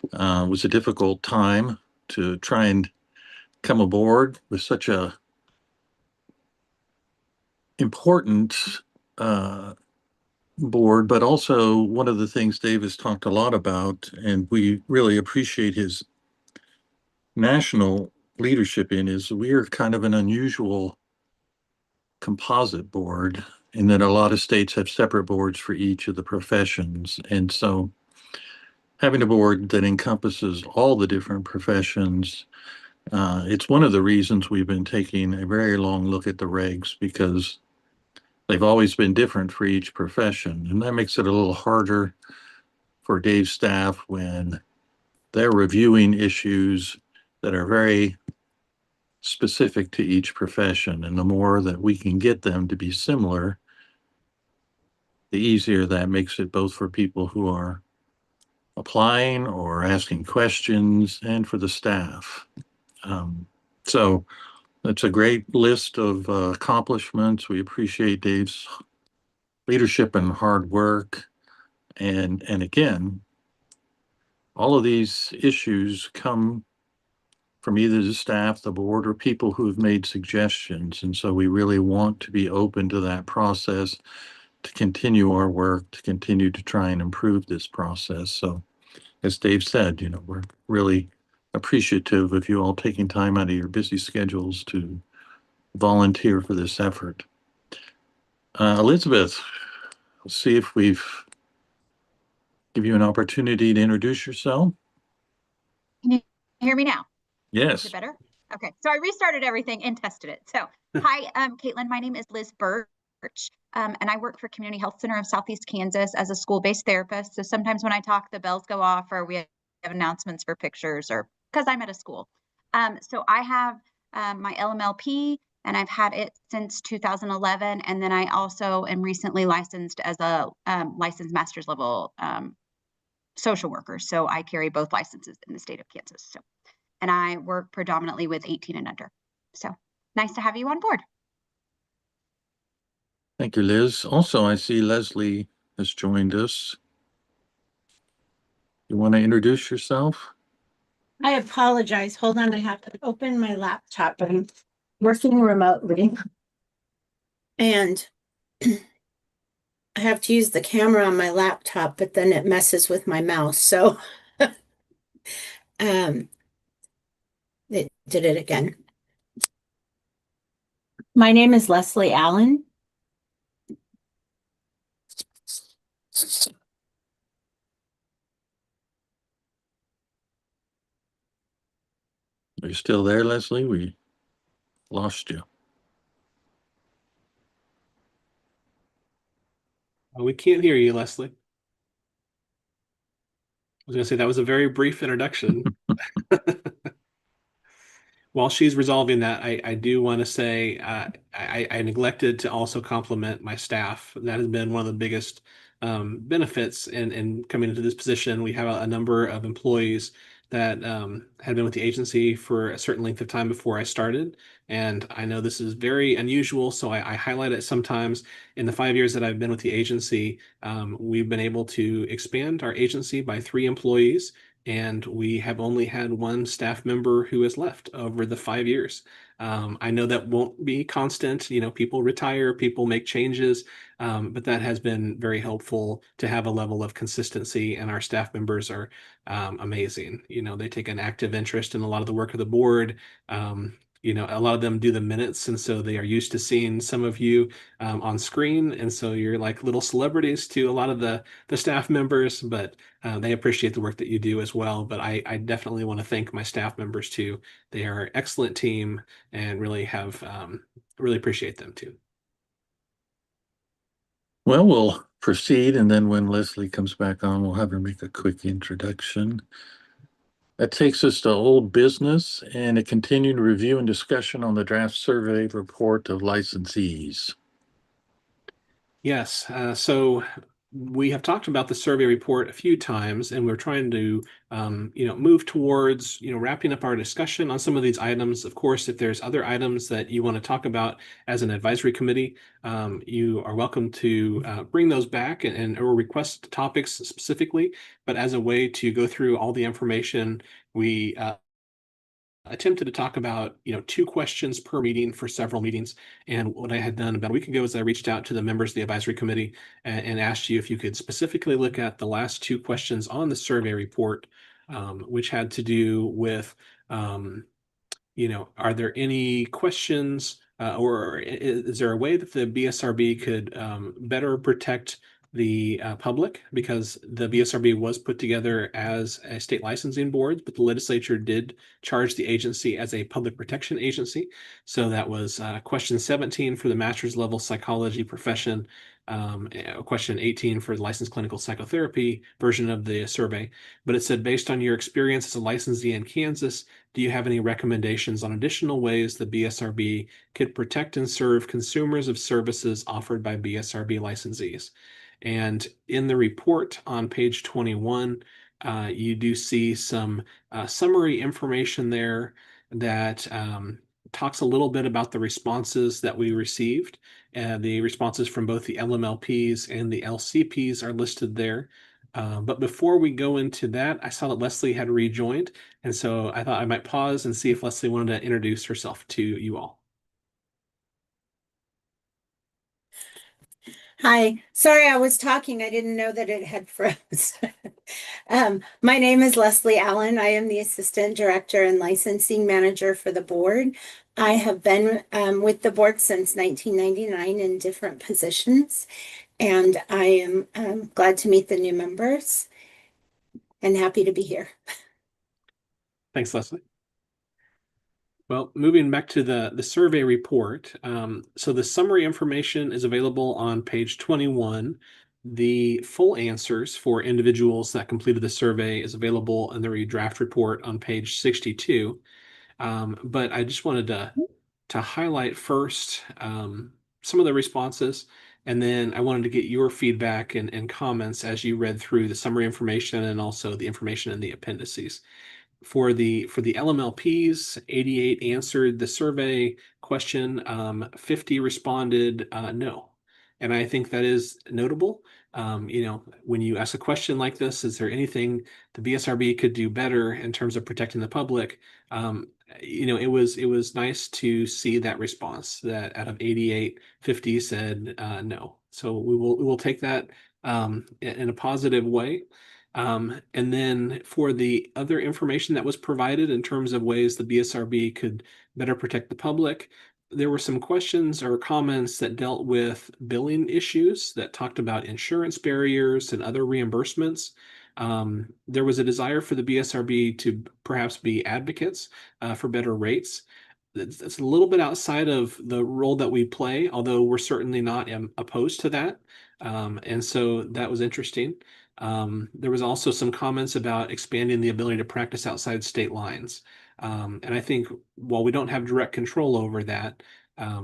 It was a difficult time to try and come aboard with such a important board, but also one of the things Dave has talked a lot about, and we really appreciate his national leadership in, is we are kind of an unusual composite board in that a lot of states have separate boards for each of the professions. And so having a board that encompasses all the different professions, it's one of the reasons we've been taking a very long look at the regs, because they've always been different for each profession. And that makes it a little harder for Dave's staff when they're reviewing issues that are very specific to each profession. And the more that we can get them to be similar, the easier that makes it, both for people who are applying or asking questions and for the staff. So it's a great list of accomplishments. We appreciate Dave's leadership and hard work. And again, all of these issues come from either the staff, the board, or people who have made suggestions. And so we really want to be open to that process, to continue our work, to continue to try and improve this process. So as Dave said, we're really appreciative of you all taking time out of your busy schedules to volunteer for this effort. Elizabeth, let's see if we've give you an opportunity to introduce yourself. Can you hear me now? Is Yes. it better? Okay, so I restarted everything and tested it. So hi, Caitlin, my name is Liz Birch, and I work for Community Health Center of Southeast Kansas as a school-based therapist. So sometimes when I talk, the bells go off, or we have announcements for pictures, or because I'm at a school. So I have my LMLP, and I've had it since 2011. And then I also am recently licensed as a licensed master's level social worker. So I carry both licenses in the state of Kansas. So, and I work predominantly with 18 and under. So nice to have you on board. Thank you, Liz. Also, I see Leslie has joined us. You want to introduce yourself? I apologize. Hold on. I have to open my laptop. I'm working remotely. And I have to use the camera on my laptop, but then it messes with my mouse. So it did it again. My name is Leslie Allen. Are you still there, Leslie? We lost you. We can't hear you, Leslie. I was going to say that was a very brief introduction. While she's resolving that, I do want to say I neglected to also compliment my staff. That has been one of the biggest benefits in coming into this position. We have a number of employees that had been with the agency for a certain length of time before I started. And I know this is very unusual, so I highlight it sometimes. In the 5 years that I've been with the agency, we've been able to expand our agency by 3 employees. And we have only had 1 staff member who has left over the 5 years. I know that won't be constant. People retire, people make changes, but that has been very helpful to have a level of consistency. And our staff members are amazing. They take an active interest in a lot of the work of the board. A lot of them do the minutes, and so they are used to seeing some of you on screen, and so you're like little celebrities to a lot of the staff members, but they appreciate the work that you do as well. But I definitely want to thank my staff members too. They are an excellent team and really appreciate them too. Well, we'll proceed, and then when Leslie comes back on, we'll have her make a quick introduction. That takes us to old business and a continued review and discussion on the draft survey report of licensees. Yes, so we have talked about the survey report a few times, and we're trying to, move towards, wrapping up our discussion on some of these items. Of course, if there's other items that you want to talk about as an advisory committee, you are welcome to bring those back or request topics specifically. But as a way to go through all the information, we attempted to talk about 2 questions per meeting for several meetings. And what I had done about a week ago is I reached out to the members of the advisory committee and asked you if you could specifically look at the last 2 questions on the survey report, which had to do with are there any questions or is there a way that the BSRB could better protect the public, because the BSRB was put together as a state licensing board, but the legislature did charge the agency as a public protection agency. So that was question 17 for the master's level psychology profession, question 18 for the licensed clinical psychotherapy version of the survey. But it said, based on your experience as a licensee in Kansas, do you have any recommendations on additional ways the BSRB could protect and serve consumers of services offered by BSRB licensees? And in the report on page 21, you do see some summary information there that talks a little bit about the responses that we received. The responses from both the LMLPs and the LCPs are listed there. But before we go into that, I saw that Leslie had rejoined, and so I thought I might pause and see if Leslie wanted to introduce herself to you all. Hi, sorry, I was talking. I didn't know that it had froze. My name is Leslie Allen. I am the Assistant Director and Licensing Manager for the board. I have been with the board since 1999 in different positions, and I am glad to meet the new members and happy to be here. Thanks, Leslie. Well, moving back to the survey report, so the summary information is available on page 21. The full answers for individuals that completed the survey is available in the redraft report on page 62. But I just wanted to highlight first some of the responses, and then I wanted to get your feedback and comments as you read through the summary information and also the information in the appendices. For the LMLPs, 88 answered the survey question, 50 responded no. And I think that is notable. When you ask a question like this, is there anything the BSRB could do better in terms of protecting the public? It was nice to see that response, that out of 88, 50 said no. So we will take that in a positive way. And then for the other information that was provided in terms of ways the BSRB could better protect the public, there were some questions or comments that dealt with billing issues that talked about insurance barriers and other reimbursements. There was a desire for the BSRB to perhaps be advocates for better rates. That's a little bit outside of the role that we play, although we're certainly not opposed to that. And so that was interesting. There was also some comments about expanding the ability to practice outside state lines. And I think while we don't have direct control over that,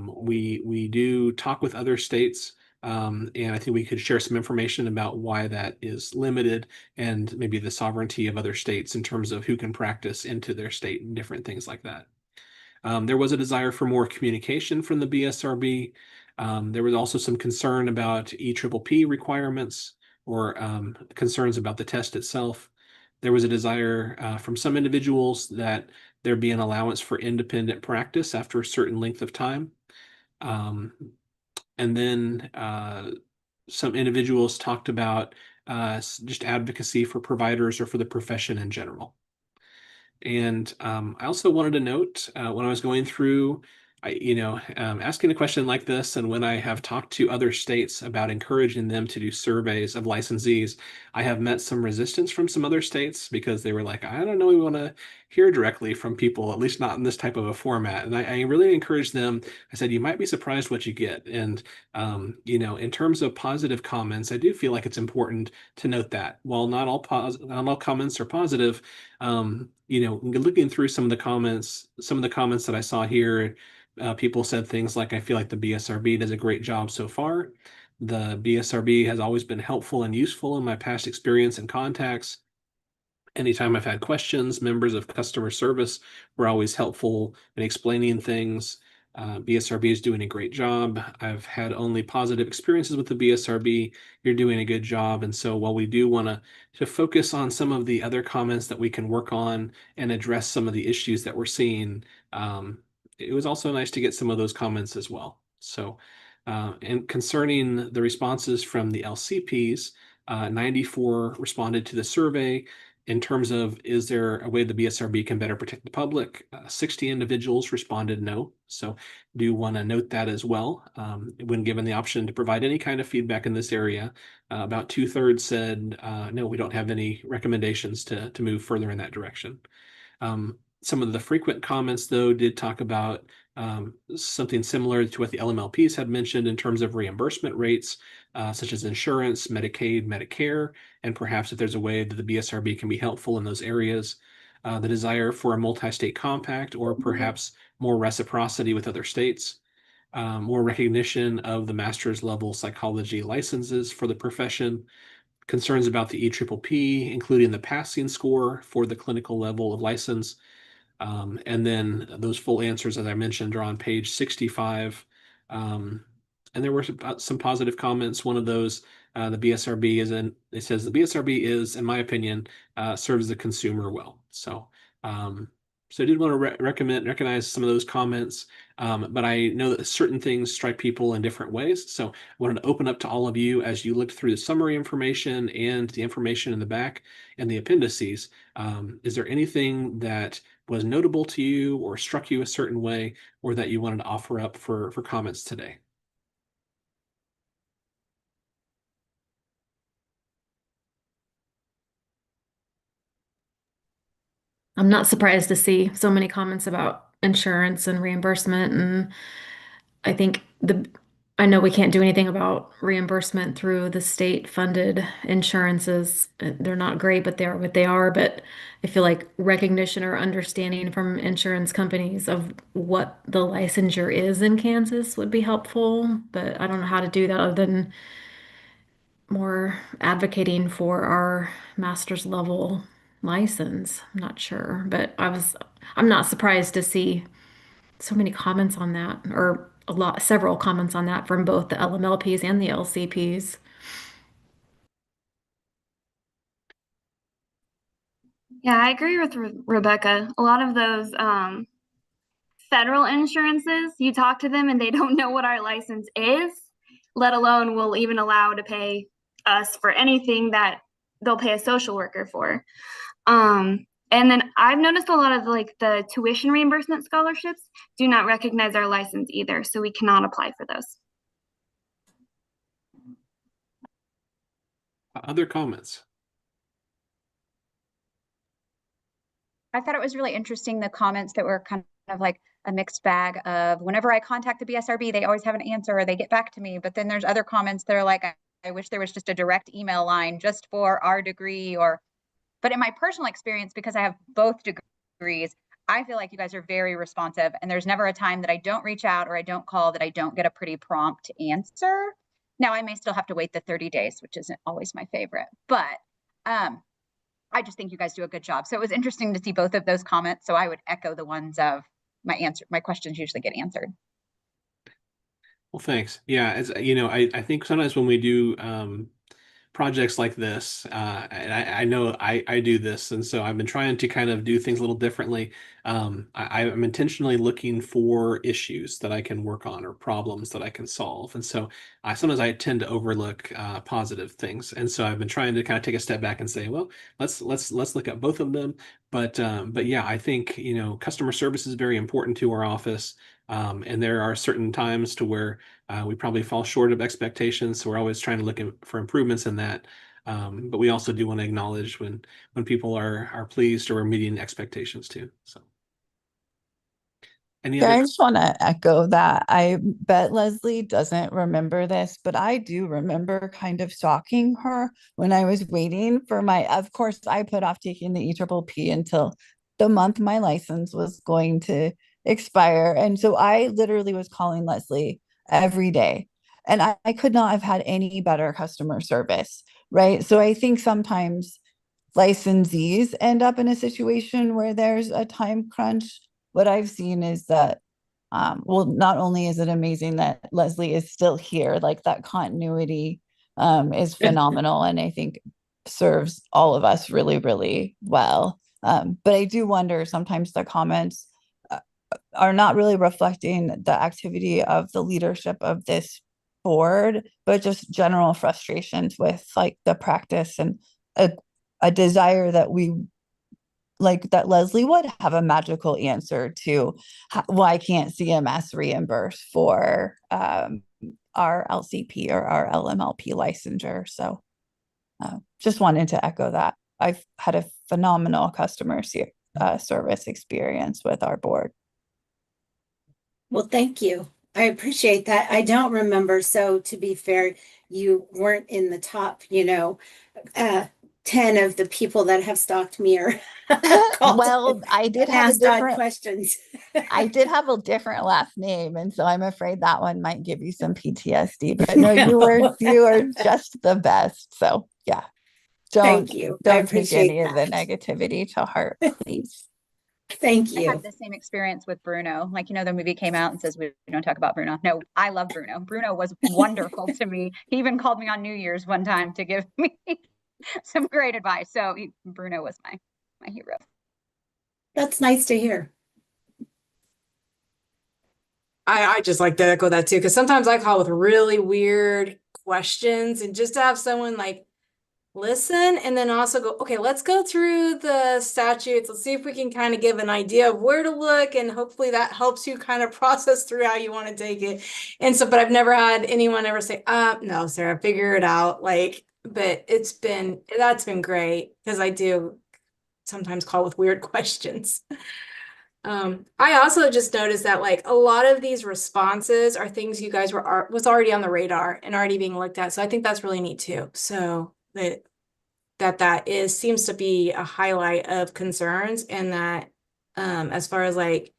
we do talk with other states, and I think we could share some information about why that is limited and maybe the sovereignty of other states in terms of who can practice into their state and different things like that. There was a desire for more communication from the BSRB. There was also some concern about EPPP requirements or concerns about the test itself. There was a desire from some individuals that there be an allowance for independent practice after a certain length of time. And then some individuals talked about just advocacy for providers or for the profession in general. And I also wanted to note when I was going through, asking a question like this, and when I have talked to other states about encouraging them to do surveys of licensees, I have met some resistance from some other states because they were like, I don't know, we want to hear directly from people, at least not in this type of a format. And I really encouraged them. I said, you might be surprised what you get. And, in terms of positive comments, I do feel like it's important to note that while not all comments are positive, looking through some of the comments that I saw here, people said things like, I feel like the BSRB does a great job so far. The BSRB has always been helpful and useful in my past experience and contacts. Anytime I've had questions, members of customer service were always helpful in explaining things. BSRB is doing a great job. I've had only positive experiences with the BSRB. You're doing a good job. And so while we do want to focus on some of the other comments that we can work on and address some of the issues that we're seeing, it was also nice to get some of those comments as well. So, and concerning the responses from the LCPs, 94 responded to the survey, In terms of, is there a way the BSRB can better protect the public? 60 individuals responded no. So do want to note that as well. When given the option to provide any kind of feedback in this area, about 2/3 said, no, we don't have any recommendations to move further in that direction. Some of the frequent comments, though, did talk about something similar to what the LMLPs had mentioned in terms of reimbursement rates, such as insurance, Medicaid, Medicare, and perhaps if there's a way that the BSRB can be helpful in those areas. The desire for a multi-state compact or perhaps more reciprocity with other states. More recognition of the master's level psychology licenses for the profession. Concerns about the EPPP, including the passing score for the clinical level of license. And then those full answers, as I mentioned, are on page 65. And there were some positive comments. One of those, the BSRB it says the BSRB is, in my opinion, serves the consumer well. So I did want to recognize some of those comments, but I know that certain things strike people in different ways. So I wanted to open up to all of you as you looked through the summary information and the information in the back and the appendices. Is there anything that was notable to you or struck you a certain way, or that you wanted to offer up for comments today? I'm not surprised to see so many comments about insurance and reimbursement. And I think I know we can't do anything about reimbursement through the state funded insurances. They're not great, but they are what they are. But I feel like recognition or understanding from insurance companies of what the licensure is in Kansas would be helpful. But I don't know how to do that other than more advocating for our master's level license. I'm not sure, but I'm not surprised to see so many comments on that, or several comments on that from both the LMLPs and the LCPs. Yeah, I agree with Rebecca. A lot of those federal insurances, you talk to them and they don't know what our license is, let alone will even allow to pay us for anything that they'll pay a social worker for. And then I've noticed a lot of like the tuition reimbursement scholarships do not recognize our license either, so we cannot apply for those. Other comments? I thought it was really interesting, the comments that were kind of like a mixed bag of, whenever I contact the BSRB, they always have an answer or they get back to me. But then there's other comments that are like, I wish there was just a direct email line just for our degree. But in my personal experience, because I have both degrees, I feel like you guys are very responsive, and there's never a time that I don't reach out or I don't call that I don't get a pretty prompt answer. Now, I may still have to wait the 30 days, which isn't always my favorite, but I just think you guys do a good job. So it was interesting to see both of those comments. So I would echo the ones of my questions usually get answered. Well, thanks. Yeah, as you know, I think sometimes when we do projects like this, and I know I do this, and so I've been trying to kind of do things a little differently. I'm intentionally looking for issues that I can work on or problems that I can solve, and so sometimes I tend to overlook positive things, and so I've been trying to kind of take a step back and say, well, let's look at both of them. But yeah, I think customer service is very important to our office. And there are certain times to where we probably fall short of expectations, so we're always trying to look for improvements in that. But we also do want to acknowledge when people are pleased or are meeting expectations too. So, any Yeah, other? I just want to echo that. I bet Leslie doesn't remember this, but I do remember kind of stalking her when I was waiting for of course, I put off taking the EPPP until the month my license was going to expire. And so I literally was calling Leslie every day, and I could not have had any better customer service, right? So I think sometimes licensees end up in a situation where there's a time crunch. What I've seen is that, well, not only is it amazing that Leslie is still here, like that continuity is phenomenal, and I think serves all of us really, really well. But I do wonder sometimes the comments are not really reflecting the activity of the leadership of this board, but just general frustrations with like the practice and a desire that that Leslie would have a magical answer to why can't CMS reimburse for our LCP or our LMLP licensure. So just wanted to echo that. I've had a phenomenal customer service experience with our board. Well, thank you. I appreciate that. I don't remember. So to be fair, you weren't in the top, 10 of the people that have stalked me or Well, I did have a different questions. I did have a different last name, and so I'm afraid that one might give you some PTSD. But no, you were just the best. So yeah, Thank you. I don't take appreciate any of the that. negativity to heart, please. Thank I you. had the same experience with Bruno. Like, the movie came out and says we don't talk about Bruno. No, I love Bruno. Bruno was wonderful to me. He even called me on New Year's one time to give me some great advice. So Bruno was my hero. That's nice to hear. I just like to echo that too, because sometimes I call with really weird questions, and just to have someone like listen and then also go, okay, let's go through the statutes. Let's see if we can kind of give an idea of where to look, and hopefully that helps you kind of process through how you want to take it. And so, but I've never had anyone ever say, no, Sarah, figure it out. But that's been great, because I do sometimes call with weird questions. I also just noticed that a lot of these responses are things you guys was already on the radar and already being looked at. So I think that's really neat too. So that seems to be a highlight of concerns, and that as far as the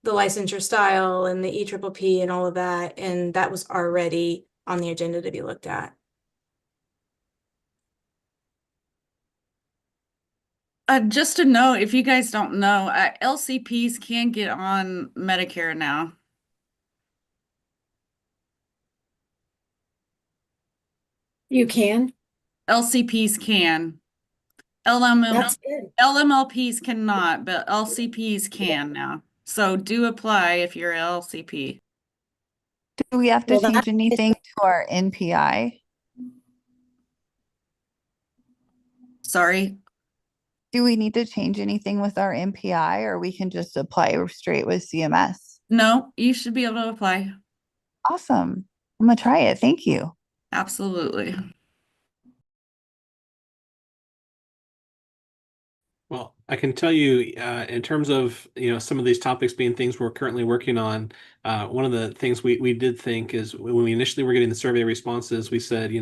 licensure style and the EPPP and all of that, and that was already on the agenda to be looked at. Just to know, if you guys don't know, LCPs can get on Medicare now. You can? LCPs can. That's good. LMLPs cannot, but LCPs can now. So do apply if you're LCP. Do we have to change anything to our NPI? Sorry? Do we need to change anything with our NPI, or we can just apply straight with CMS? No, you should be able to apply. Awesome. I'm gonna try it. Thank you. Absolutely. Well, I can tell you, in terms of some of these topics being things we're currently working on, one of the things we did think is when we initially were getting the survey responses, we said,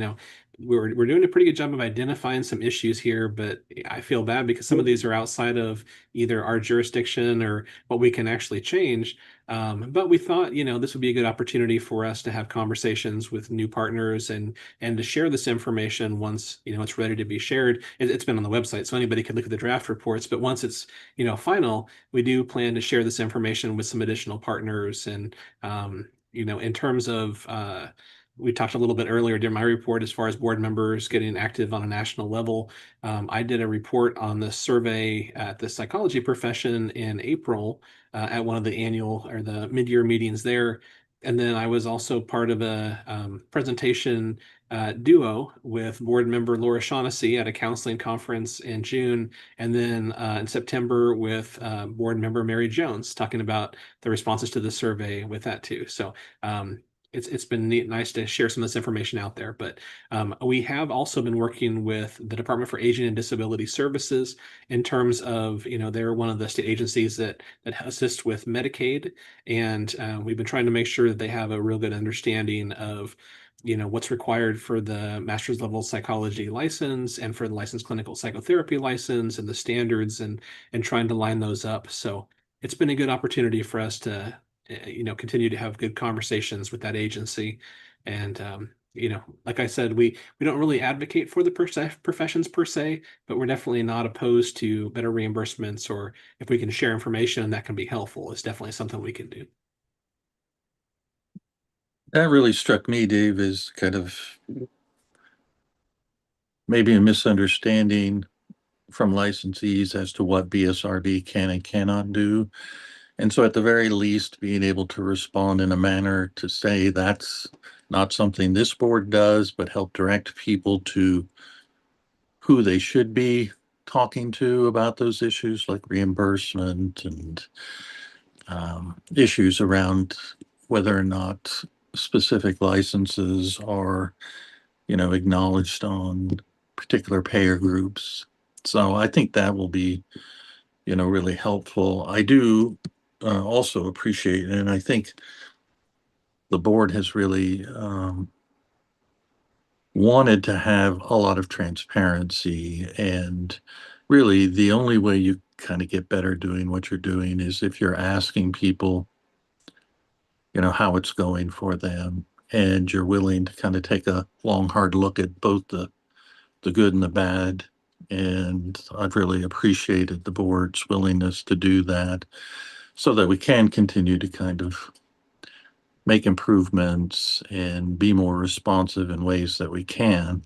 we're doing a pretty good job of identifying some issues here, but I feel bad because some of these are outside of either our jurisdiction or what we can actually change. But we thought, this would be a good opportunity for us to have conversations with new partners and to share this information once, it's ready to be shared. It's been on the website, so anybody could look at the draft reports, but once it's, final, we do plan to share this information with some additional partners. And, in terms of, we talked a little bit earlier during my report as far as board members getting active on a national level. I did a report on the survey at the psychology profession in April at one of the annual or the mid-year meetings there. And then I was also part of a presentation duo with board member Laura Shaughnessy at a counseling conference in June. And then in September with board member Mary Jones talking about the responses to the survey with that too. So it's been nice to share some of this information out there. But we have also been working with the Department for Aging and Disability Services in terms of, they're one of the state agencies that assist with Medicaid. And we've been trying to make sure that they have a real good understanding of what's required for the master's level psychology license and for the licensed clinical psychotherapy license and the standards and trying to line those up. So it's been a good opportunity for us to continue to have good conversations with that agency. And like I said, we don't really advocate for the professions per se, but we're definitely not opposed to better reimbursements, or if we can share information that can be helpful, it's definitely something we can do. That really struck me, Dave, as kind of maybe a misunderstanding from licensees as to what BSRB can and cannot do. And so at the very least, being able to respond in a manner to say that's not something this board does, but help direct people to who they should be talking to about those issues like reimbursement and issues around whether or not specific licenses are, acknowledged on particular payer groups. So I think that will be, really helpful. I do also appreciate, and I think the board has really wanted to have a lot of transparency. And really, the only way you kind of get better doing what you're doing is if you're asking people, how it's going for them, and you're willing to kind of take a long, hard look at both the good and the bad. And I've really appreciated the board's willingness to do that so that we can continue to kind of make improvements and be more responsive in ways that we can.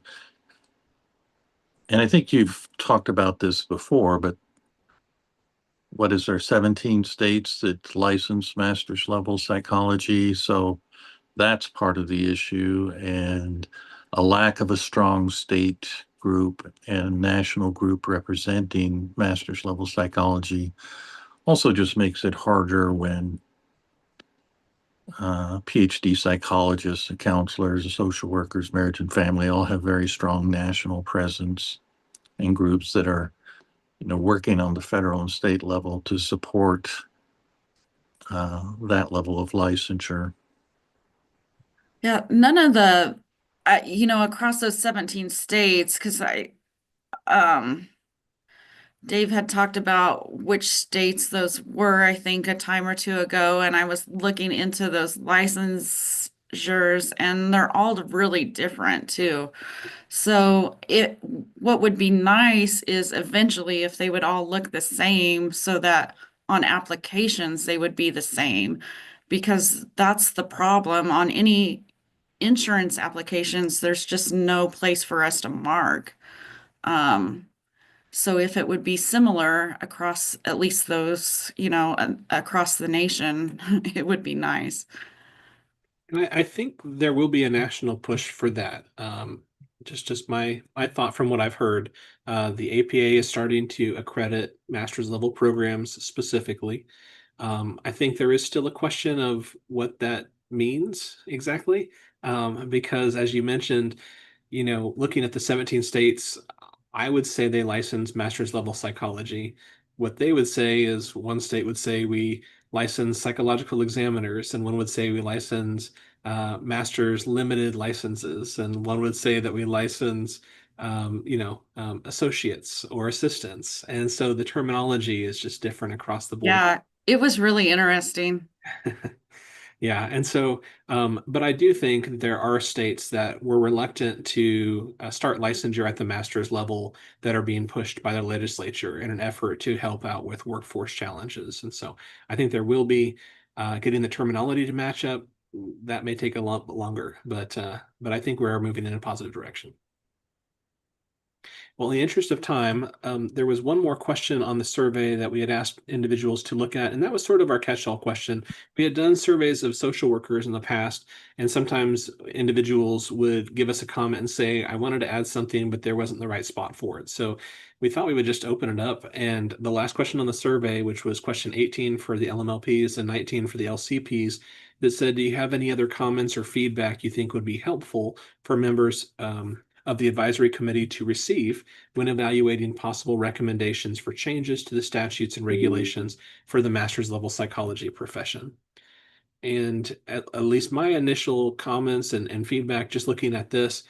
And I think you've talked about this before, but what is there, 17 states that license master's level psychology? So that's part of the issue, and a lack of a strong state group and national group representing master's level psychology also just makes it harder when PhD psychologists, counselors, social workers, marriage and family all have very strong national presence and groups that are, working on the federal and state level to support that level of licensure. Yeah, none of the, across those 17 states, because Dave had talked about which states those were, I think, a time or two ago, and I was looking into those licensures, and they're all really different too. So what would be nice is eventually if they would all look the same so that on applications they would be the same, because that's the problem on any insurance applications, there's just no place for us to mark. So if it would be similar across at least those, across the nation, it would be nice. And I think there will be a national push for that. Just my thought from what I've heard. The APA is starting to accredit master's level programs specifically. I think there is still a question of what that means exactly, because as you mentioned, looking at the 17 states, I would say they license master's level psychology. What they would say is one state would say we license psychological examiners, and one would say we license master's limited licenses, and one would say that we license associates or assistants. And so the terminology is just different across the board. Yeah, it was really interesting. Yeah, and so, but I do think that there are states that were reluctant to start licensure at the master's level that are being pushed by their legislature in an effort to help out with workforce challenges. And so I think there will be getting the terminology to match up. That may take a lot longer, but I think we're moving in a positive direction. Well, in the interest of time, there was one more question on the survey that we had asked individuals to look at, and that was sort of our catch-all question. We had done surveys of social workers in the past, and sometimes individuals would give us a comment and say, I wanted to add something, but there wasn't the right spot for it. So we thought we would just open it up. And the last question on the survey, which was question 18 for the LMLPs and 19 for the LCPs, that said, do you have any other comments or feedback you think would be helpful for members of the advisory committee to receive when evaluating possible recommendations for changes to the statutes and regulations for the master's level psychology profession? And at least my initial comments and feedback, just looking at this,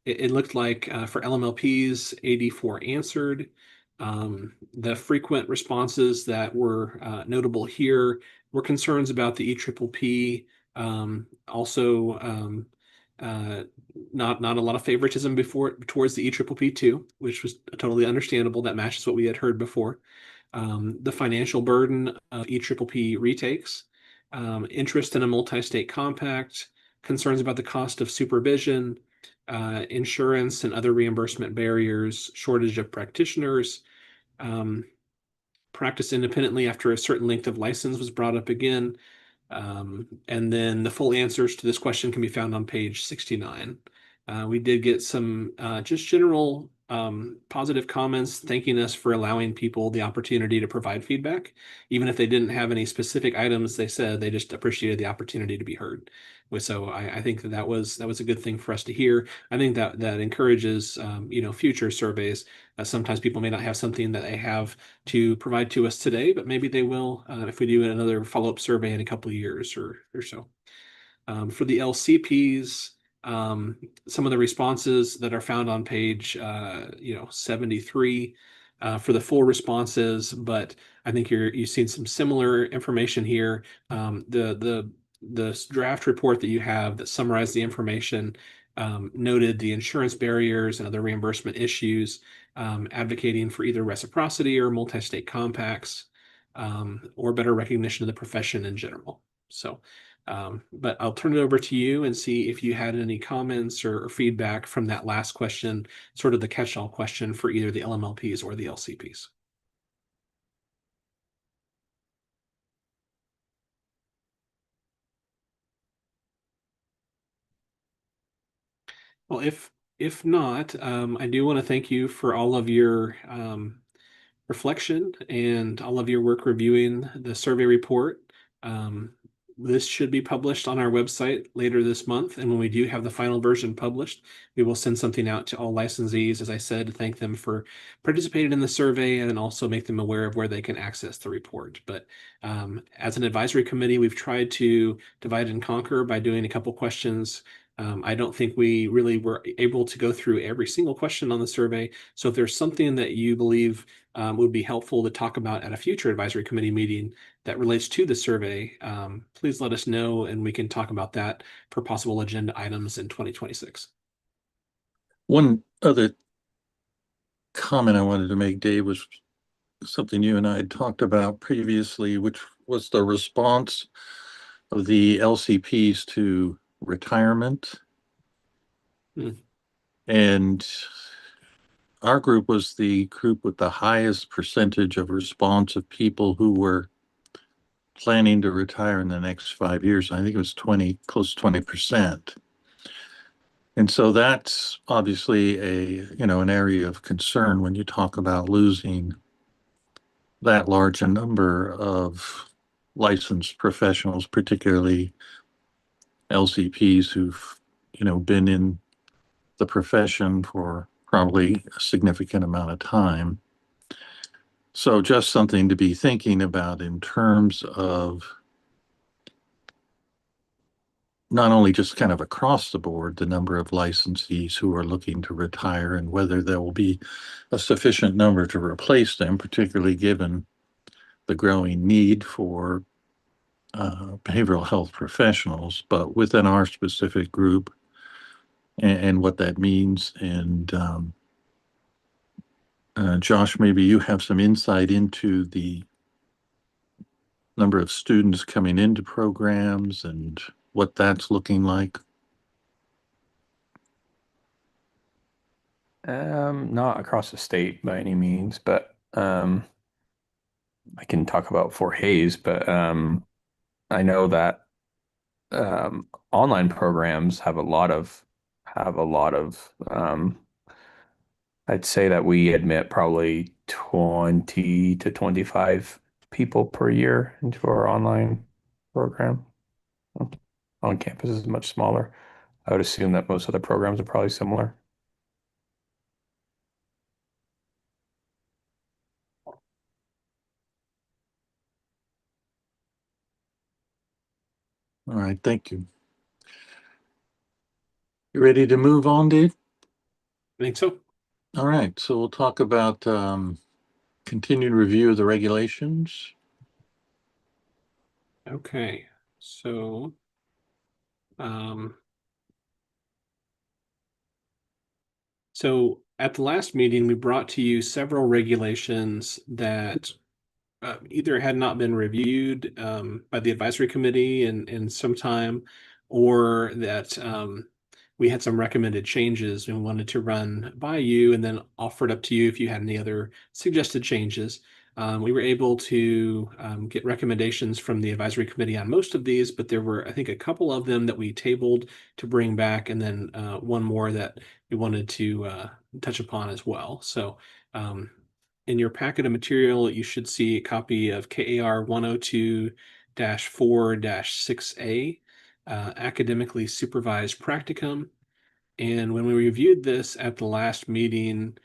it looked like for LMLPs, 84 answered. The frequent responses that were notable here were concerns about the EPPP, also not a lot of favoritism towards the EPPP too, which was totally understandable. That matches what we had heard before. The financial burden of EPPP retakes, interest in a multi-state compact, concerns about the cost of supervision, insurance and other reimbursement barriers, shortage of practitioners, practice independently after a certain length of license was brought up again. And then the full answers to this question can be found on page 69. We did get some just general positive comments thanking us for allowing people the opportunity to provide feedback. Even if they didn't have any specific items, they said they just appreciated the opportunity to be heard. So I think that was a good thing for us to hear. I think that encourages future surveys. Sometimes people may not have something that they have to provide to us today, but maybe they will if we do another follow-up survey in a couple of years or so. For the LCPs, some of the responses that are found on page 73 for the full responses, but I think you've seen some similar information here. The draft report that you have that summarized the information noted the insurance barriers and other reimbursement issues, advocating for either reciprocity or multi-state compacts, or better recognition of the profession in general. So but I'll turn it over to you and see if you had any comments or feedback from that last question, sort of the catch-all question for either the LMLPs or the LCPs. Well, if not, I do want to thank you for all of your reflection and all of your work reviewing the survey report. This should be published on our website later this month. And when we do have the final version published, we will send something out to all licensees, as I said, to thank them for participating in the survey and also make them aware of where they can access the report. But as an advisory committee, we've tried to divide and conquer by doing a couple questions. I don't think we really were able to go through every single question on the survey. So if there's something that you believe would be helpful to talk about at a future advisory committee meeting that relates to the survey, please let us know and we can talk about that for possible agenda items in 2026. One other comment I wanted to make, Dave, was something you and I had talked about previously, which was the response of the LCPs to retirement. And our group was the group with the highest percentage of response of people who were planning to retire in the next 5 years. I think it was close to 20%. And so that's obviously an area of concern when you talk about losing that large a number of licensed professionals, particularly LCPs who've, been in the profession for probably a significant amount of time. So just something to be thinking about in terms of not only just kind of across the board, the number of licensees who are looking to retire and whether there will be a sufficient number to replace them, particularly given the growing need for behavioral health professionals, but within our specific group and what that means. And Josh, maybe you have some insight into the number of students coming into programs and what that's looking like. Not across the state by any means, but I can talk about Fort Hays, but I know that online programs have a lot of I'd say that we admit probably 20 to 25 people per year into our online program. On campus is much smaller. I would assume that most other programs are probably similar. All right, thank you. You ready to move on, Dave? I think so. All right, so we'll talk about continued review of the regulations. Okay, so so at the last meeting, we brought to you several regulations that either had not been reviewed by the advisory committee in some time, or that we had some recommended changes and wanted to run by you and then offered up to you if you had any other suggested changes. We were able to get recommendations from the advisory committee on most of these, but there were, I think, a couple of them that we tabled to bring back, and then one more that we wanted to touch upon as well. So in your packet of material, you should see a copy of KAR 102-4-6A, academically supervised practicum. And when we reviewed this at the last meeting,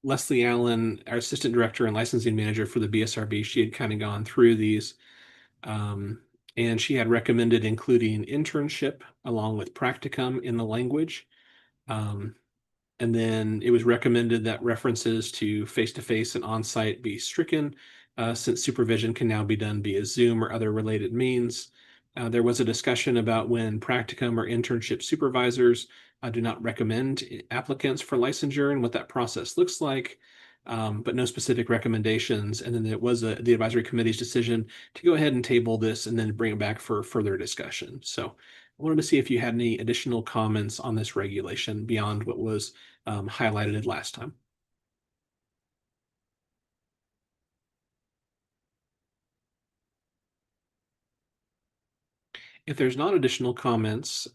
Leslie Allen, our assistant director and licensing manager for the BSRB, she had kind of gone through these, and she had recommended including internship along with practicum in the language. And then it was recommended that references to face-to-face and on-site be stricken, since supervision can now be done via Zoom or other related means. There was a discussion about when practicum or internship supervisors do not recommend applicants for licensure and what that process looks like, but no specific recommendations. And then it was the advisory committee's decision to go ahead and table this and then bring it back for further discussion. So I wanted to see if you had any additional comments on this regulation beyond what was highlighted last time. If there's not additional comments,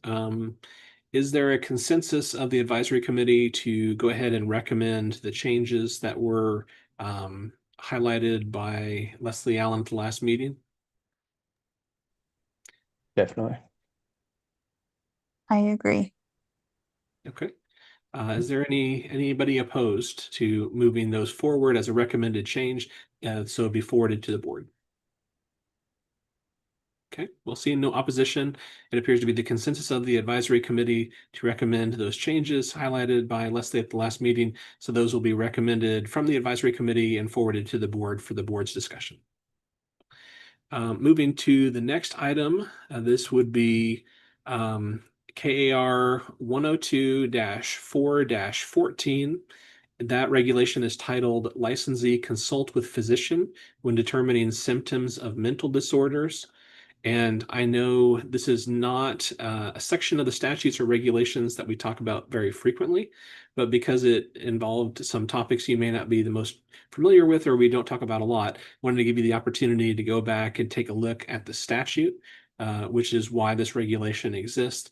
is there a consensus of the advisory committee to go ahead and recommend the changes that were highlighted by Leslie Allen at the last meeting? Definitely. I agree. Okay. Is there anybody opposed to moving those forward as a recommended change, so it'd be forwarded to the board? Okay, we'll see no opposition. It appears to be the consensus of the advisory committee to recommend those changes highlighted by Leslie at the last meeting. So those will be recommended from the advisory committee and forwarded to the board for the board's discussion. Moving to the next item, this would be KAR 102-4-14. That regulation is titled Licensee Consult with Physician when determining symptoms of mental disorders. And I know this is not a section of the statutes or regulations that we talk about very frequently, but because it involved some topics you may not be the most familiar with or we don't talk about a lot, wanted to give you the opportunity to go back and take a look at the statute, which is why this regulation exists.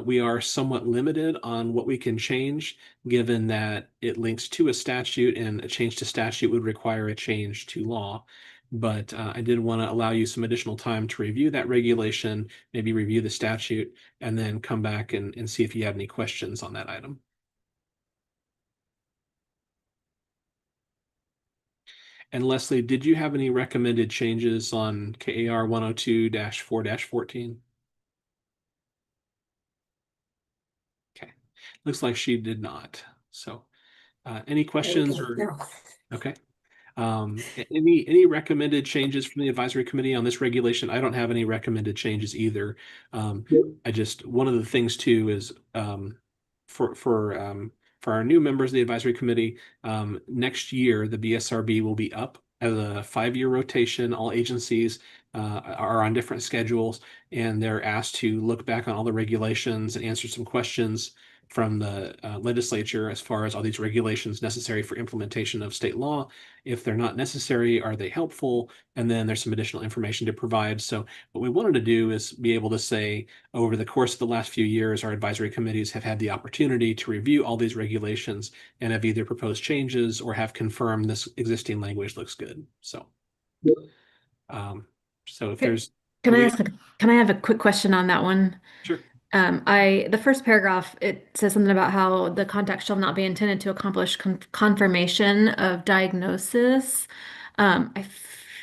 We are somewhat limited on what we can change, given that it links to a statute, and a change to statute would require a change to law. But I did want to allow you some additional time to review that regulation, maybe review the statute, and then come back and see if you have any questions on that item. And Leslie, did you have any recommended changes on KAR 102-4-14? Okay, looks like she did not. So any questions or okay. Any recommended changes from the advisory committee on this regulation? I don't have any recommended changes either. I just, one of the things too is for our new members of the advisory committee, next year the BSRB will be up as a 5-year rotation. All agencies are on different schedules, and they're asked to look back on all the regulations and answer some questions from the legislature as far as all these regulations necessary for implementation of state law. If they're not necessary, are they helpful? And then there's some additional information to provide. So what we wanted to do is be able to say, over the course of the last few years, our advisory committees have had the opportunity to review all these regulations and have either proposed changes or have confirmed this existing language looks good. So, if there's Can I have a quick question on that one? Sure. The first paragraph, it says something about how the contact shall not be intended to accomplish confirmation of diagnosis. I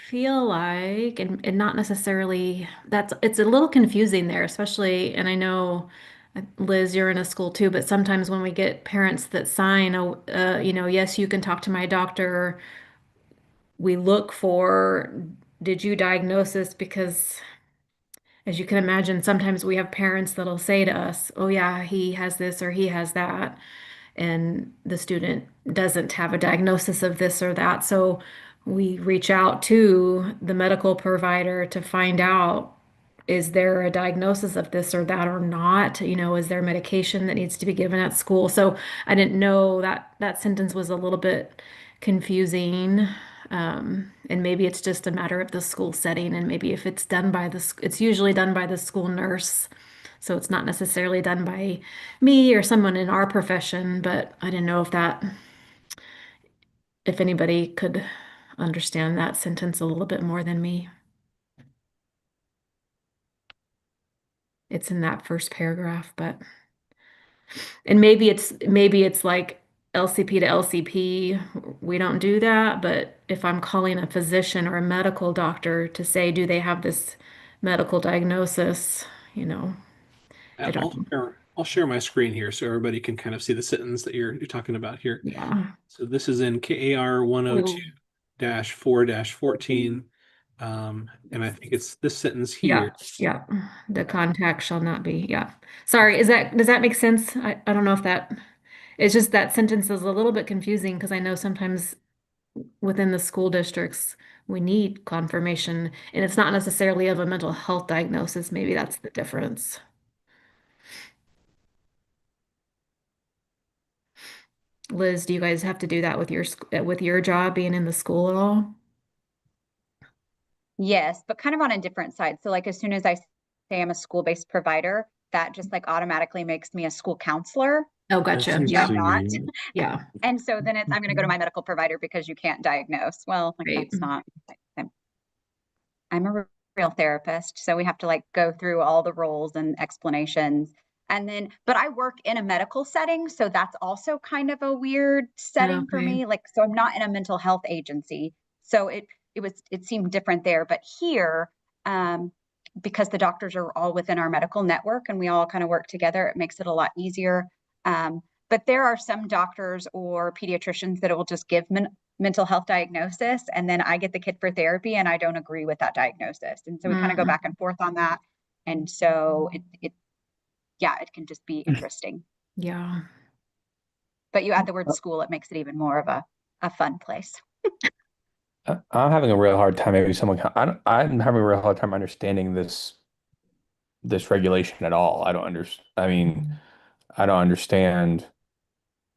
feel like, and not necessarily, it's a little confusing there, especially, and I know, Liz, you're in a school too, but sometimes when we get parents that sign, yes, you can talk to my doctor, we look for, did you diagnose this? Because as you can imagine, sometimes we have parents that'll say to us, oh yeah, he has this or he has that, and the student doesn't have a diagnosis of this or that. So we reach out to the medical provider to find out, is there a diagnosis of this or that or not? Is there medication that needs to be given at school? So I didn't know that that sentence was a little bit confusing. And maybe it's just a matter of the school setting, and maybe if it's done by it's usually done by the school nurse. So it's not necessarily done by me or someone in our profession, but I didn't know if anybody could understand that sentence a little bit more than me. It's in that first paragraph, and maybe it's like LCP to LCP, we don't do that, but if I'm calling a physician or a medical doctor to say, do they have this medical diagnosis, I don't know. I'll share my screen here so everybody can kind of see the sentence that you're talking about here. Yeah. So this is in KAR 102-4-14. And I think it's this sentence here. Yeah. The contact shall not be, yeah. Sorry, does that make sense? I don't know if it's just that sentence is a little bit confusing because I know sometimes within the school districts, we need confirmation, and it's not necessarily of a mental health diagnosis. Maybe that's the difference. Liz, do you guys have to do that with your job being in the school at all? Yes, but kind of on a different side. So like as soon as I say I'm a school-based provider, that just like automatically makes me a school counselor. Oh, gotcha. Which Yeah. I'm not. Yeah. And so then I'm going to go to my medical provider because you can't diagnose. Well, like Right. that's not. I'm a real therapist, so we have to like go through all the roles and explanations. And then, but I work in a medical setting, so that's also kind of a weird setting for me. Like, so I'm not in a mental health agency, so it seemed different there. But here, because the doctors are all within our medical network and we all kind of work together, it makes it a lot easier. But there are some doctors or pediatricians that will just give mental health diagnosis, and then I get the kid for therapy and I don't agree with that diagnosis. And so we kind of go back and forth on that. And so it can just be interesting. Yeah. But you add the word school, it makes it even more of a fun place. I'm having a real hard time. Maybe someone I'm having a real hard time understanding this regulation at all. I mean, I don't understand.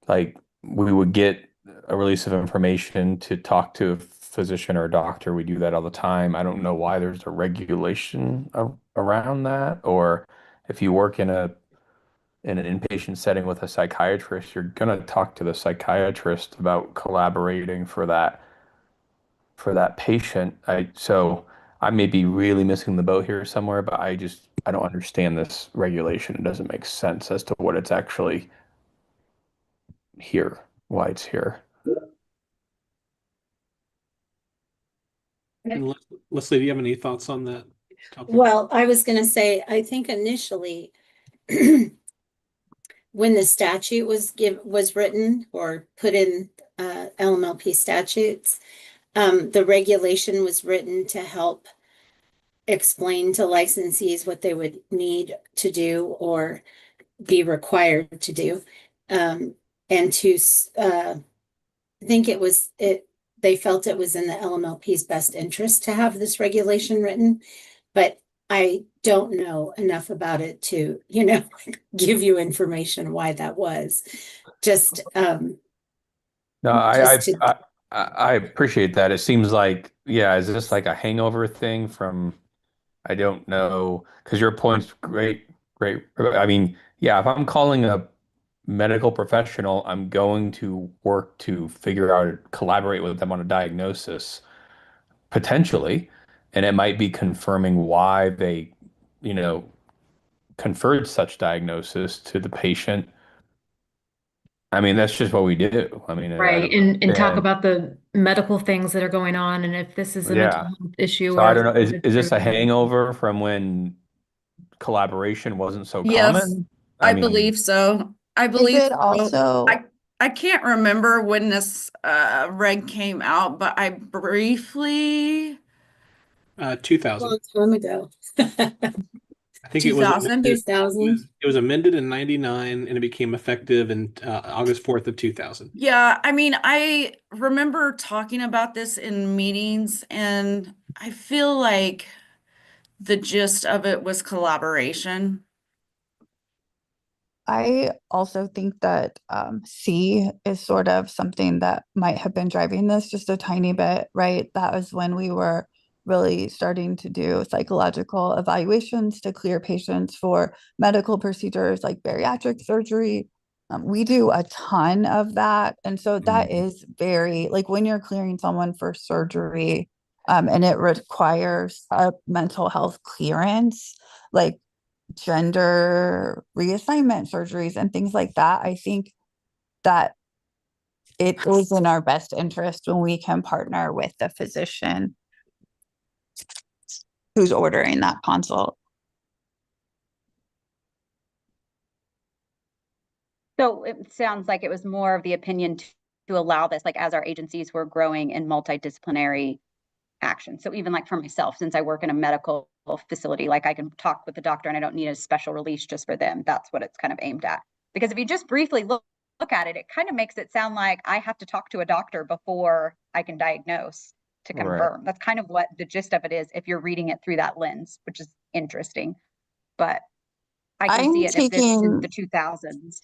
Like, we would get a release of information to talk to a physician or a doctor. We do that all the time. I don't know why there's a regulation around that, or if you work in an inpatient setting with a psychiatrist, you're gonna talk to the psychiatrist about collaborating for that patient. So I may be really missing the boat here somewhere, but I don't understand this regulation. It doesn't make sense as to what it's actually here, why it's here. And Leslie, do you have any thoughts on that topic? Well, I was going to say, I think initially when the statute was written or put in LMLP statutes, the regulation was written to help explain to licensees what they would need to do or be required to do. And to I think they felt it was in the LMLP's best interest to have this regulation written, but I don't know enough about it to, give you information why that was. Just No, I appreciate that. It seems like, yeah, is this like a hangover thing from, I don't know, because your point's great. I mean, yeah, if I'm calling a medical professional, I'm going to work to figure out, collaborate with them on a diagnosis, potentially, and it might be confirming why they, conferred such diagnosis to the patient. I mean, that's just what we do. I mean, Right. And talk about the medical things that are going on, and if this is a mental health issue. So I don't know, is this a hangover from when collaboration wasn't so Yes, common? I believe so. I believe it also- I can't remember when this reg came out, but I briefly 2000. a long time ago. I think it was 2000. it was amended in 99 and it became effective in August 4th of 2000. Yeah, I mean, I remember talking about this in meetings, and I feel like the gist of it was collaboration. I also think that C is sort of something that might have been driving this just a tiny bit, right? That was when we were really starting to do psychological evaluations to clear patients for medical procedures like bariatric surgery. We do a ton of that. And so that is very, like when you're clearing someone for surgery and it requires a mental health clearance, like gender reassignment surgeries and things like that, I think that it is in our best interest when we can partner with the physician who's ordering that consult. So it sounds like it was more of the opinion to allow this, like as our agencies were growing in multidisciplinary action. So even like for myself, since I work in a medical facility, like I can talk with the doctor and I don't need a special release just for them. That's what it's kind of aimed at. Because if you just briefly look at it, it kind of makes it sound like I have to talk to a doctor before I can diagnose to confirm. That's kind of what the gist of it is if you're reading it through that lens, which is interesting. But I can see it if this is the 2000s.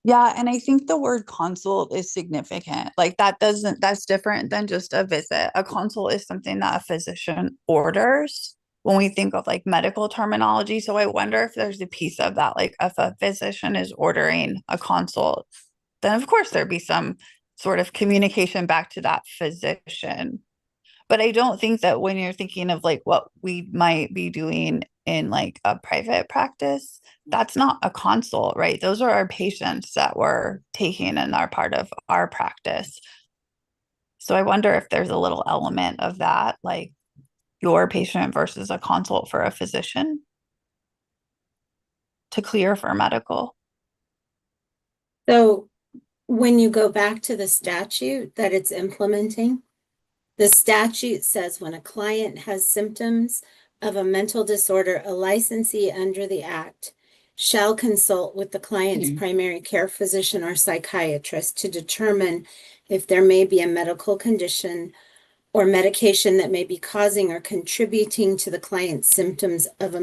Yeah, and I think the word consult is significant. Like that's different than just a visit. A consult is something that a physician orders when we think of like medical terminology. So I wonder if there's a piece of that, like if a physician is ordering a consult, then of course there'd be some sort of communication back to that physician. But I don't think that when you're thinking of like what we might be doing in like a private practice, that's not a consult, right? Those are our patients that we're taking and are part of our practice. So I wonder if there's a little element of that, like your patient versus a consult for a physician to clear for medical. So when you go back to the statute that it's implementing, the statute says when a client has symptoms of a mental disorder, a licensee under the act shall consult with the client's primary care physician or psychiatrist to determine if there may be a medical condition or medication that may be causing or contributing to the client's symptoms of a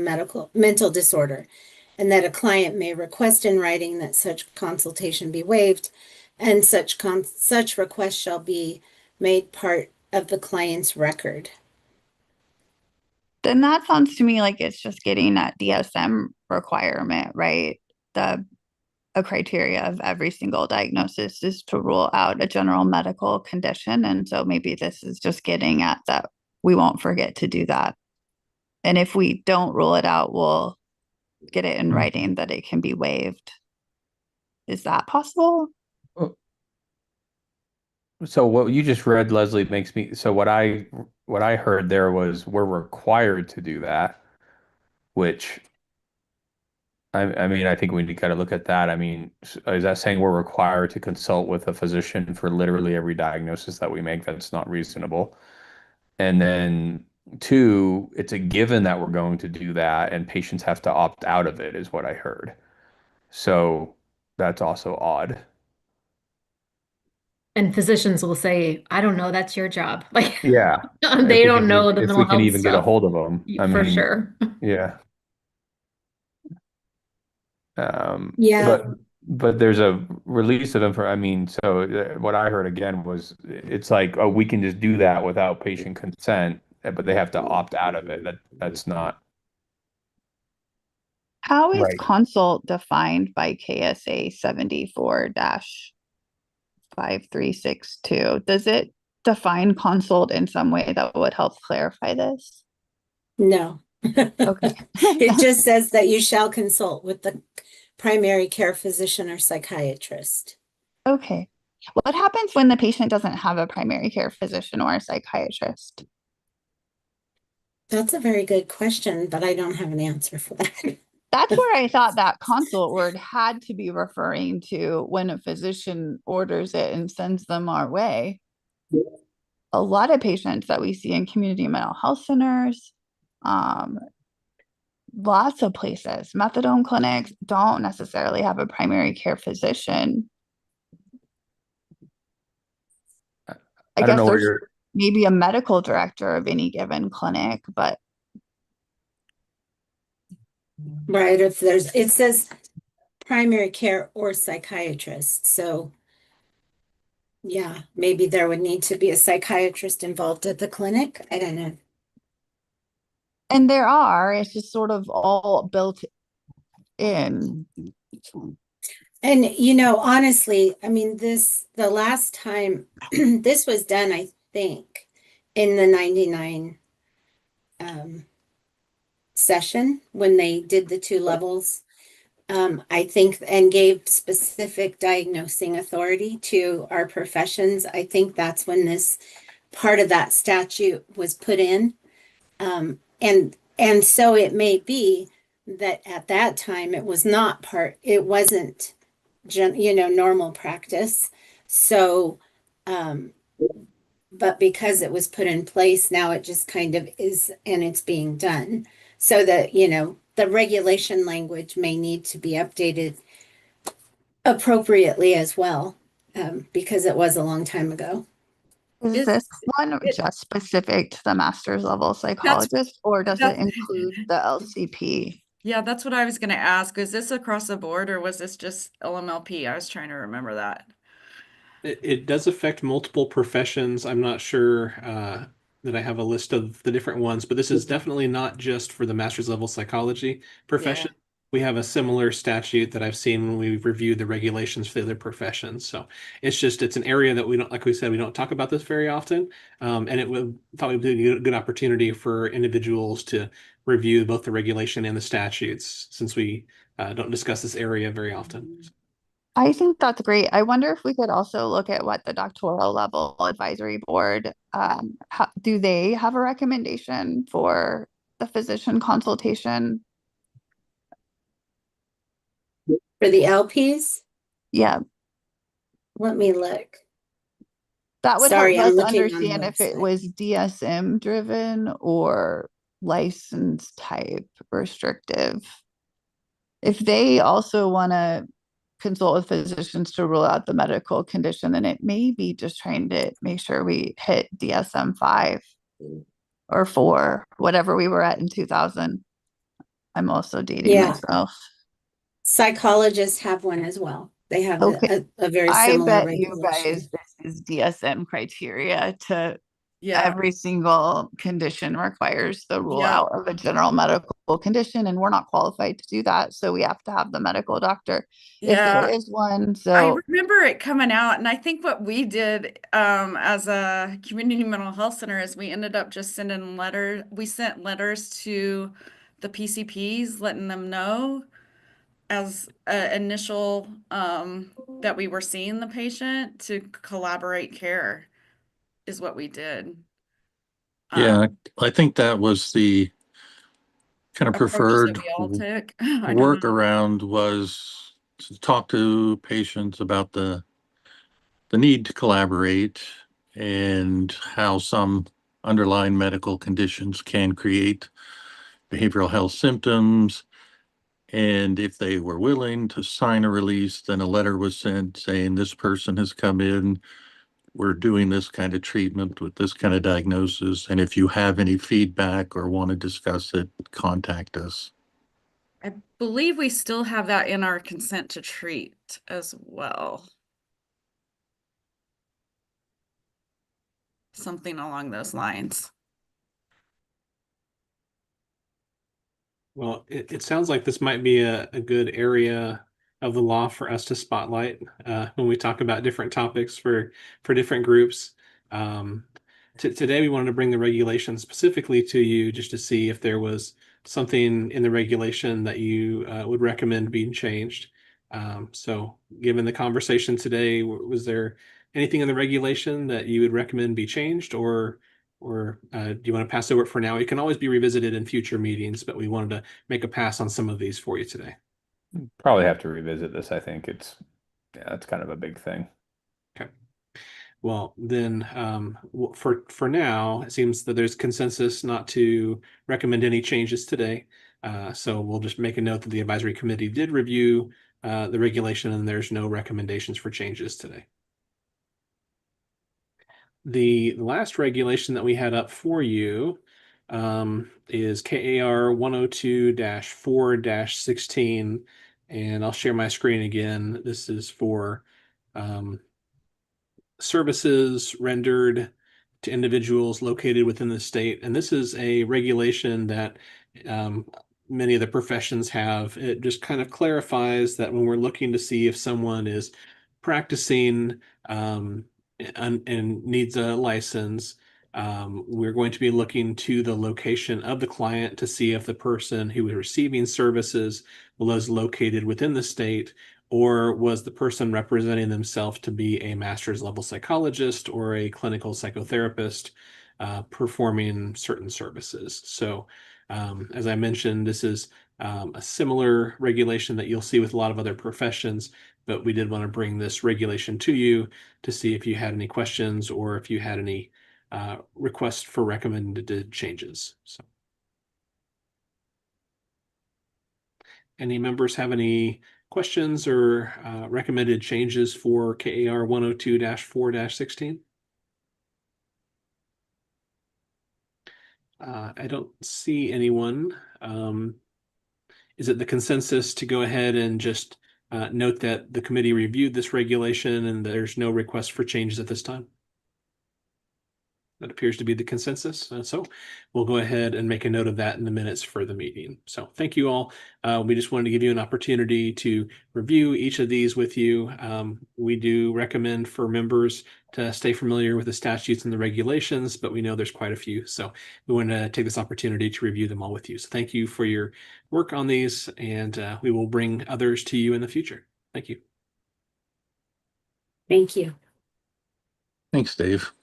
mental disorder, and that a client may request in writing that such consultation be waived, and such request shall be made part of the client's record. Then that sounds to me like it's just getting that DSM requirement, right? A criteria of every single diagnosis is to rule out a general medical condition. And so maybe this is just getting at that we won't forget to do that. And if we don't rule it out, we'll get it in writing that it can be waived. Is that possible? So what you just read, Leslie, makes me, so what I heard there was we're required to do that, which I mean, I think we got to look at that. I mean, is that saying we're required to consult with a physician for literally every diagnosis that we make? That's not reasonable. And then two, it's a given that we're going to do that and patients have to opt out of it, is what I heard. So that's also odd. And physicians will say, I don't know, that's your job. Like, Yeah. they don't know the if mental we can health even get a stuff. hold of them. I For mean, sure. yeah. Yeah. But there's a release of info. I mean, so what I heard again was it's like, oh, we can just do that without patient consent, but they have to opt out of it. That's not How is right. consult defined by KSA 74-5362? Does it define consult in some way that would help clarify this? No. Okay. It just says that you shall consult with the primary care physician or psychiatrist. Okay. What happens when the patient doesn't have a primary care physician or a psychiatrist? That's a very good question, but I don't have an answer for that. That's where I thought that consult word had to be referring to when a physician orders it and sends them our way. A lot of patients that we see in community mental health centers, lots of places, methadone clinics don't necessarily have a primary care physician. I guess there's maybe a medical director of any given clinic, but right, if it says primary care or psychiatrist. So yeah, maybe there would need to be a psychiatrist involved at the clinic. I don't know. And there are, it's just sort of all built in. And you know, honestly, I mean, the last time this was done, I think, in the 99 session when they did the 2 levels. I think, and gave specific diagnosing authority to our professions. I think that's when this part of that statute was put in. And so it may be that at that time it was not it wasn't, normal practice. So, but because it was put in place, now it just kind of is, and it's being done. So that, the regulation language may need to be updated appropriately as well, because it was a long time ago. Is this one just specific to the master's level psychologist, or does it include the LCP? Yeah, that's what I was going to ask. Is this across the board or was this just LMLP? I was trying to remember that. It does affect multiple professions. I'm not sure that I have a list of the different ones, but this is definitely not just for the master's level psychology profession. We have a similar statute that I've seen when we've reviewed the regulations for the other professions. So it's an area that we don't, like we said, we don't talk about this very often. And thought it would be a good opportunity for individuals to review both the regulation and the statutes, since we don't discuss this area very often. I think that's great. I wonder if we could also look at what the doctoral level advisory board, do they have a recommendation for the physician consultation? For the LPs? Yeah. Let me look. That would Sorry, help I'm us looking on the understand if it website. was DSM driven or license type restrictive. If they also want to consult with physicians to rule out the medical condition, then it may be just trying to make sure we hit DSM 5 or 4, whatever we were at in 2000. I'm also dating myself. Psychologists have one as well. They have Okay. a very I similar bet you guys regulation. this is DSM criteria to Yeah. every single condition requires the rule Yeah. out of a general medical condition, and we're not qualified to do that. So we have to have the medical doctor if there is one. I So remember it coming out, and I think what we did as a community mental health center is we ended up just sending letters. We sent letters to the PCPs letting them know as initial that we were seeing the patient to collaborate care is what we did. Yeah, I think that was the kind of Approaches preferred that we all took. I don't know. workaround, was to talk to patients about the need to collaborate and how some underlying medical conditions can create behavioral health symptoms. And if they were willing to sign a release, then a letter was sent saying this person has come in, we're doing this kind of treatment with this kind of diagnosis. And if you have any feedback or want to discuss it, contact us. I believe we still have that in our consent to treat as well. Something along those lines. Well, it sounds like this might be a good area of the law for us to spotlight when we talk about different topics for different groups. Today, we wanted to bring the regulation specifically to you just to see if there was something in the regulation that you would recommend being changed. So given the conversation today, was there anything in the regulation that you would recommend be changed, or do you want to pass over it for now? It can always be revisited in future meetings, but we wanted to make a pass on some of these for you today. Probably have to revisit this. I think it's kind of a big thing. Okay. Well, then for now, it seems that there's consensus not to recommend any changes today. So we'll just make a note that the advisory committee did review the regulation, and there's no recommendations for changes today. The last regulation that we had up for you is KAR 102-4-16, And I'll share my screen again. This is for services rendered to individuals located within the state. And this is a regulation that many of the professions have. It just kind of clarifies that when we're looking to see if someone is practicing and needs a license, we're going to be looking to the location of the client to see if the person who is receiving services was located within the state, or was the person representing themselves to be a master's level psychologist or a clinical psychotherapist performing certain services. So as I mentioned, this is a similar regulation that you'll see with a lot of other professions, but we did want to bring this regulation to you to see if you had any questions or if you had any requests for recommended changes. So, any members have any questions or recommended changes for KAR 102-4-16? I don't see anyone. Is it the consensus to go ahead and just note that the committee reviewed this regulation and there's no request for changes at this time? That appears to be the consensus. So we'll go ahead and make a note of that in the minutes for the meeting. So thank you all. We just wanted to give you an opportunity to review each of these with you. We do recommend for members to stay familiar with the statutes and the regulations, but we know there's quite a few. So we want to take this opportunity to review them all with you. So thank you for your work on these, and we will bring others to you in the future. Thank you. Thank you. Thanks, Dave.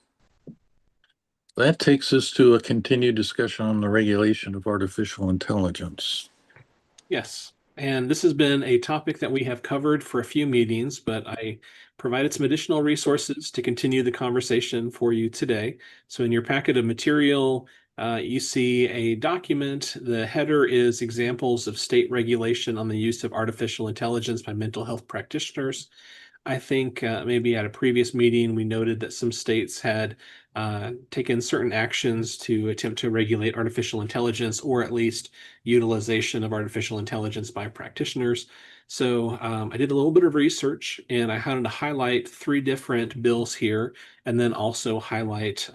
That takes us to a continued discussion on the regulation of artificial intelligence. Yes, and this has been a topic that we have covered for a few meetings, but I provided some additional resources to continue the conversation for you today. So in your packet of material, you see a document. The header is examples of state regulation on the use of artificial intelligence by mental health practitioners. I think maybe at a previous meeting, we noted that some states had taken certain actions to attempt to regulate artificial intelligence, or at least utilization of artificial intelligence by practitioners. So I did a little bit of research, and I wanted to highlight 3 different bills here, and then also highlight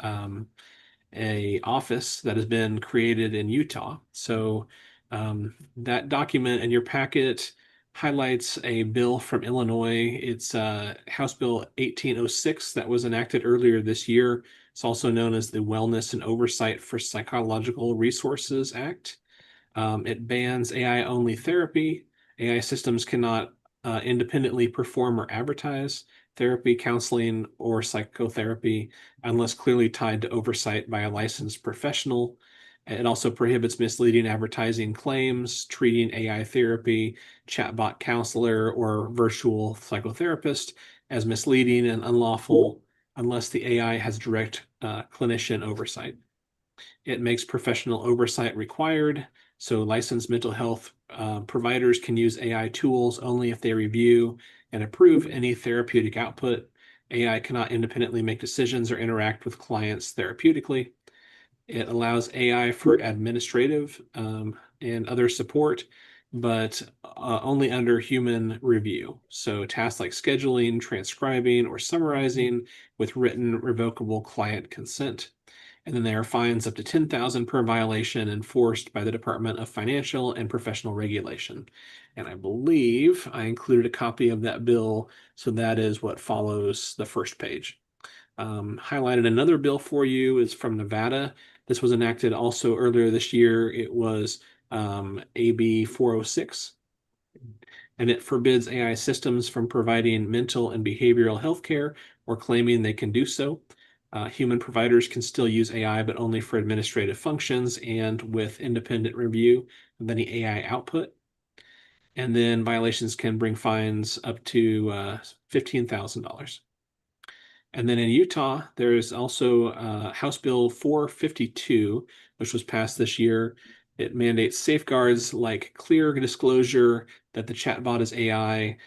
a office that has been created in Utah. So that document in your packet highlights a bill from Illinois. It's House Bill 1806 that was enacted earlier this year. It's also known as the Wellness and Oversight for Psychological Resources Act. It bans AI-only therapy. AI systems cannot independently perform or advertise therapy, counseling, or psychotherapy unless clearly tied to oversight by a licensed professional. It also prohibits misleading advertising claims, treating AI therapy, chatbot counselor, or virtual psychotherapist as misleading and unlawful unless the AI has direct clinician oversight. It makes professional oversight required. So licensed mental health providers can use AI tools only if they review and approve any therapeutic output. AI cannot independently make decisions or interact with clients therapeutically. It allows AI for administrative and other support, but only under human review. So tasks like scheduling, transcribing, or summarizing with written revocable client consent. And then there are fines up to $10,000 per violation enforced by the Department of Financial and Professional Regulation. And I believe I included a copy of that bill, so that is what follows the first page. Highlighted another bill for you is from Nevada. This was enacted also earlier this year. It was AB 406. And it forbids AI systems from providing mental and behavioral health care or claiming they can do so. Human providers can still use AI, but only for administrative functions and with independent review of any AI output. And then violations can bring fines up to $15,000. And then in Utah, there is also House Bill 452, which was passed this year. It mandates safeguards like clear disclosure that the chatbot is AI,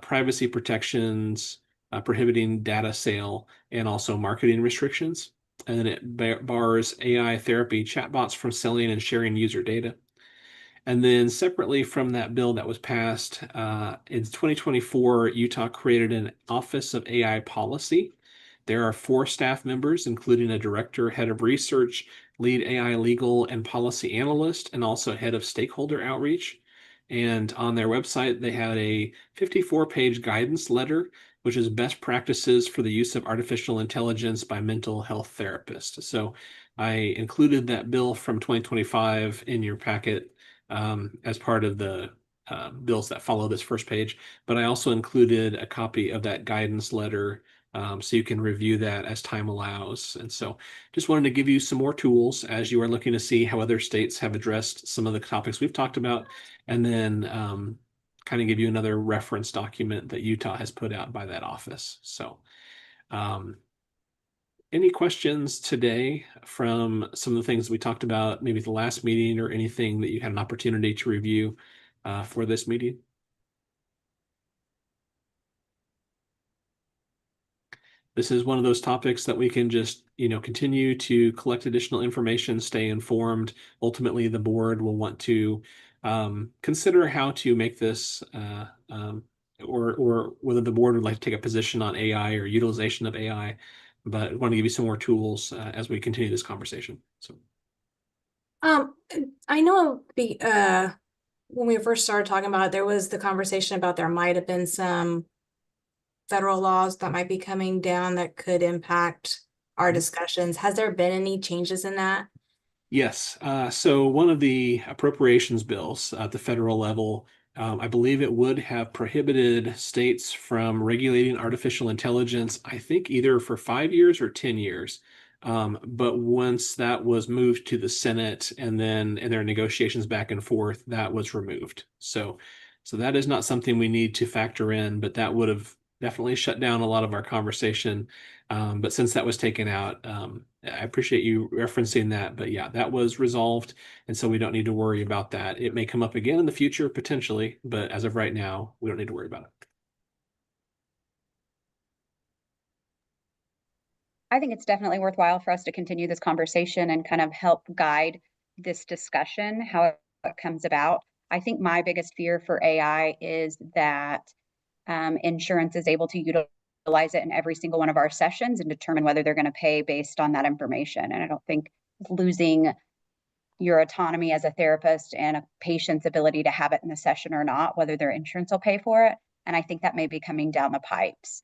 privacy protections, prohibiting data sale, and also marketing restrictions. And then it bars AI therapy chatbots from selling and sharing user data. And then separately from that bill that was passed, in 2024, Utah created an Office of AI Policy. There are 4 staff members, including a director, head of research, lead AI legal and policy analyst, and also head of stakeholder outreach. And on their website, they had a 54-page guidance letter, which is best practices for the use of artificial intelligence by mental health therapists. So I included that bill from 2025 in your packet as part of the bills that follow this first page, but I also included a copy of that guidance letter so you can review that as time allows. And so just wanted to give you some more tools as you are looking to see how other states have addressed some of the topics we've talked about, and then kind of give you another reference document that Utah has put out by that office. So any questions today from some of the things we talked about, maybe the last meeting, or anything that you had an opportunity to review for this meeting? This is one of those topics that we can just, continue to collect additional information, stay informed. Ultimately, the board will want to consider how to make this, or whether the board would like to take a position on AI or utilization of AI. But I want to give you some more tools as we continue this conversation. So, I know when we first started talking about it, there was the conversation about there might have been some federal laws that might be coming down that could impact our discussions. Has there been any changes in that? Yes. So one of the appropriations bills at the federal level, I believe it would have prohibited states from regulating artificial intelligence, I think either for 5 years or 10 years. But once that was moved to the Senate and then in their negotiations back and forth, that was removed. So that is not something we need to factor in, but that would have definitely shut down a lot of our conversation. But since that was taken out, I appreciate you referencing that. But yeah, that was resolved. And so we don't need to worry about that. It may come up again in the future, potentially, but as of right now, we don't need to worry about it. I think it's definitely worthwhile for us to continue this conversation and kind of help guide this discussion, how it comes about. I think my biggest fear for AI is that insurance is able to utilize it in every single one of our sessions and determine whether they're going to pay based on that information. And I don't think losing your autonomy as a therapist and a patient's ability to have it in the session or not, whether their insurance will pay for it. And I think that may be coming down the pipes.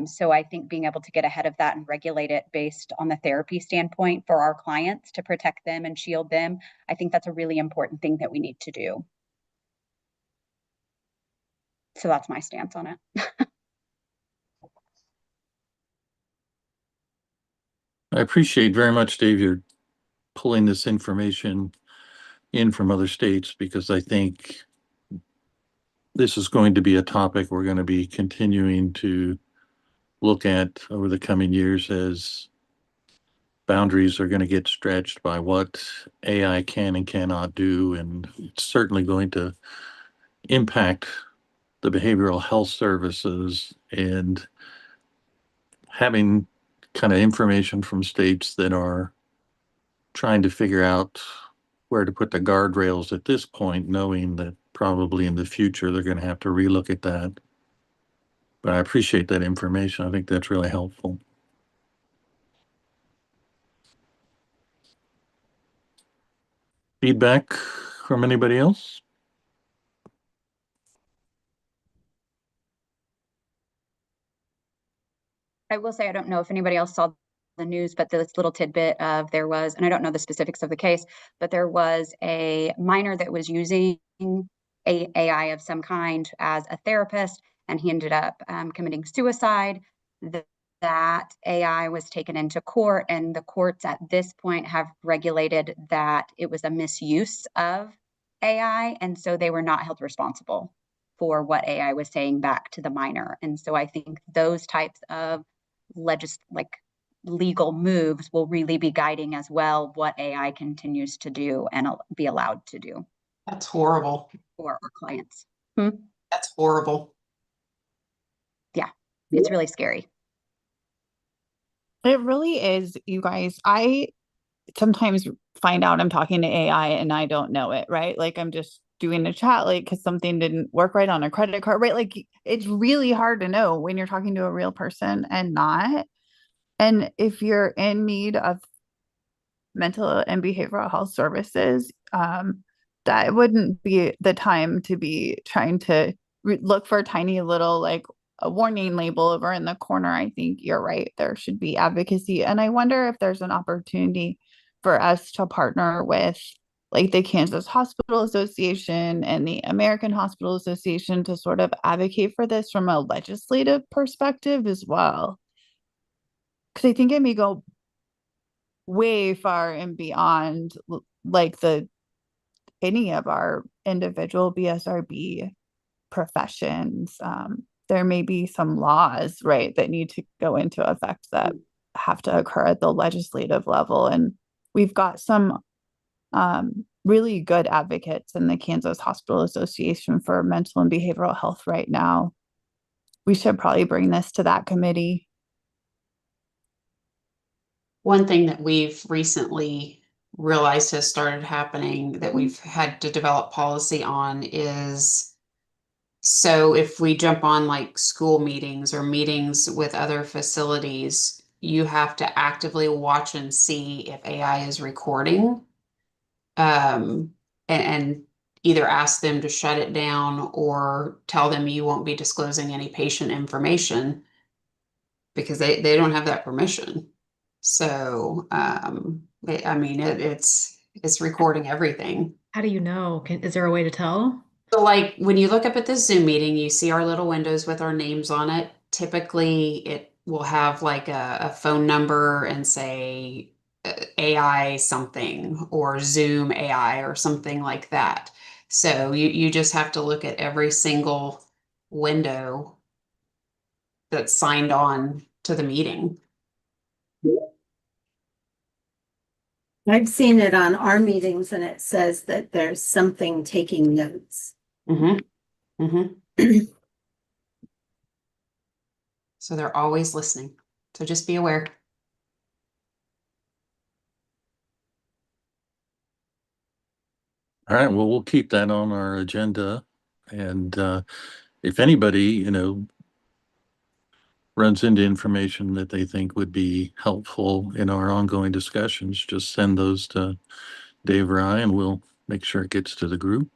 So I think being able to get ahead of that and regulate it based on the therapy standpoint for our clients to protect them and shield them, I think that's a really important thing that we need to do. So that's my stance on it. I appreciate very much, Dave, you're pulling this information in from other states, because I think this is going to be a topic we're going to be continuing to look at over the coming years as boundaries are going to get stretched by what AI can and cannot do. And it's certainly going to impact the behavioral health services, and having kind of information from states that are trying to figure out where to put the guardrails at this point, knowing that probably in the future they're going to have to relook at that. But I appreciate that information. I think that's really helpful. Feedback from anybody else? I will say, I don't know if anybody else saw the news, but this little tidbit of there was, and I don't know the specifics of the case, but there was a minor that was using AI of some kind as a therapist, and he ended up committing suicide. That AI was taken into court, and the courts at this point have regulated that it was a misuse of AI, and so they were not held responsible for what AI was saying back to the minor. And so I think those types of legal moves will really be guiding as well what AI continues to do and be allowed to do. That's horrible. For our clients. That's horrible. Yeah, it's really scary. It really is, you guys. sometimes find out I'm talking to AI and I don't know it, right? Like I'm just doing a chat, like because something didn't work right on a credit card, right? Like it's really hard to know when you're talking to a real person and not. And if you're in need of mental and behavioral health services, that wouldn't be the time to be trying to look for a tiny little like a warning label over in the corner. I think you're right. There should be advocacy. And I wonder if there's an opportunity for us to partner with like the Kansas Hospital Association and the American Hospital Association to sort of advocate for this from a legislative perspective as well. Because I think it may go way far and beyond like the any of our individual BSRB professions. There may be some laws, right, that need to go into effect that have to occur at the legislative level. And we've got some really good advocates in the Kansas Hospital Association for mental and behavioral health right now. We should probably bring this to that committee. One thing that we've recently realized has started happening that we've had to develop policy on is, so if we jump on like school meetings or meetings with other facilities, you have to actively watch and see if AI is recording. And either ask them to shut it down or tell them you won't be disclosing any patient information because they don't have that permission. So, I mean, it's recording everything. How do you know? Is there a way to tell? So like when you look up at the Zoom meeting, you see our little windows with our names on it. Typically, it will have like a phone number and say AI something or Zoom AI or something like that. So you just have to look at every single window that's signed on to the meeting. I've seen it on our meetings and it says that there's something taking notes. Mm-hmm. Mm-hmm. So they're always listening. So just be aware. All right, well, we'll keep that on our agenda. And if anybody, runs into information that they think would be helpful in our ongoing discussions, just send those to Dave or I, and we'll make sure it gets to the group.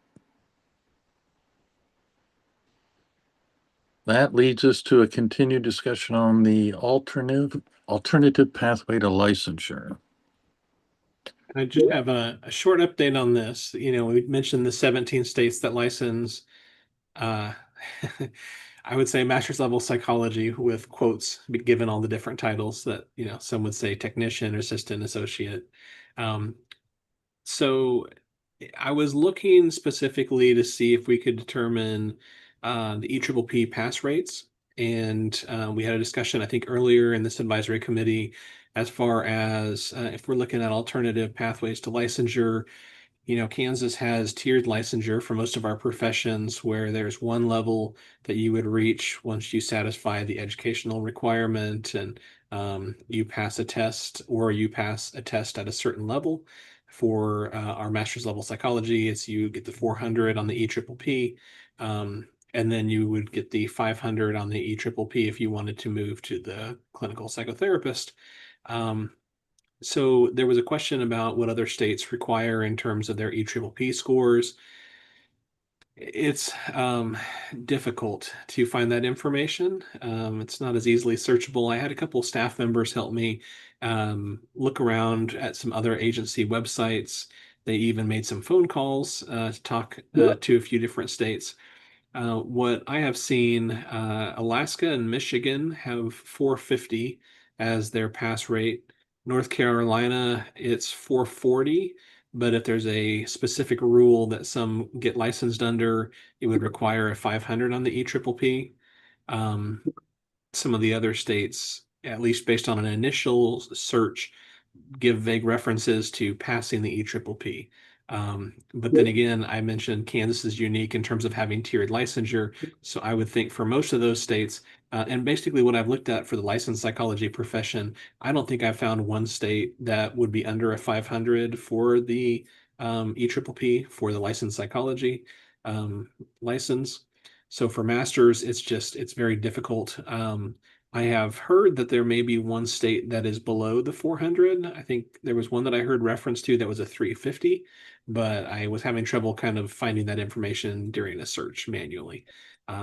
That leads us to a continued discussion on the alternative pathway to licensure. I just have a short update on this. We mentioned the 17 states that license, I would say master's level psychology with quotes given all the different titles that, some would say technician, assistant, associate. So I was looking specifically to see if we could determine the EPPP pass rates. And we had a discussion, I think, earlier in this advisory committee as far as if we're looking at alternative pathways to licensure. Kansas has tiered licensure for most of our professions where there's one level that you would reach once you satisfy the educational requirement and you pass a test or you pass a test at a certain level. For our master's level psychology, it's you get the 400 on the EPPP, and then you would get the 500 on the EPPP if you wanted to move to the clinical psychotherapist. So there was a question about what other states require in terms of their EPPP scores. It's difficult to find that information. It's not as easily searchable. I had a couple staff members help me look around at some other agency websites. They even made some phone calls to talk to a few different states. What I have seen, Alaska and Michigan have 450 as their pass rate. North Carolina, it's 440, but if there's a specific rule that some get licensed under, it would require a 500 on the EPPP. Some of the other states, at least based on an initial search, give vague references to passing the EPPP. But then again, I mentioned Kansas is unique in terms of having tiered licensure. So I would think for most of those states, And basically what I've looked at for the licensed psychology profession, I don't think I've found one state that would be under a 500 for the EPPP for the licensed psychology license. So for masters, it's very difficult. I have heard that there may be one state that is below the 400. I think there was one that I heard reference to that was a 350, but I was having trouble kind of finding that information during a search manually.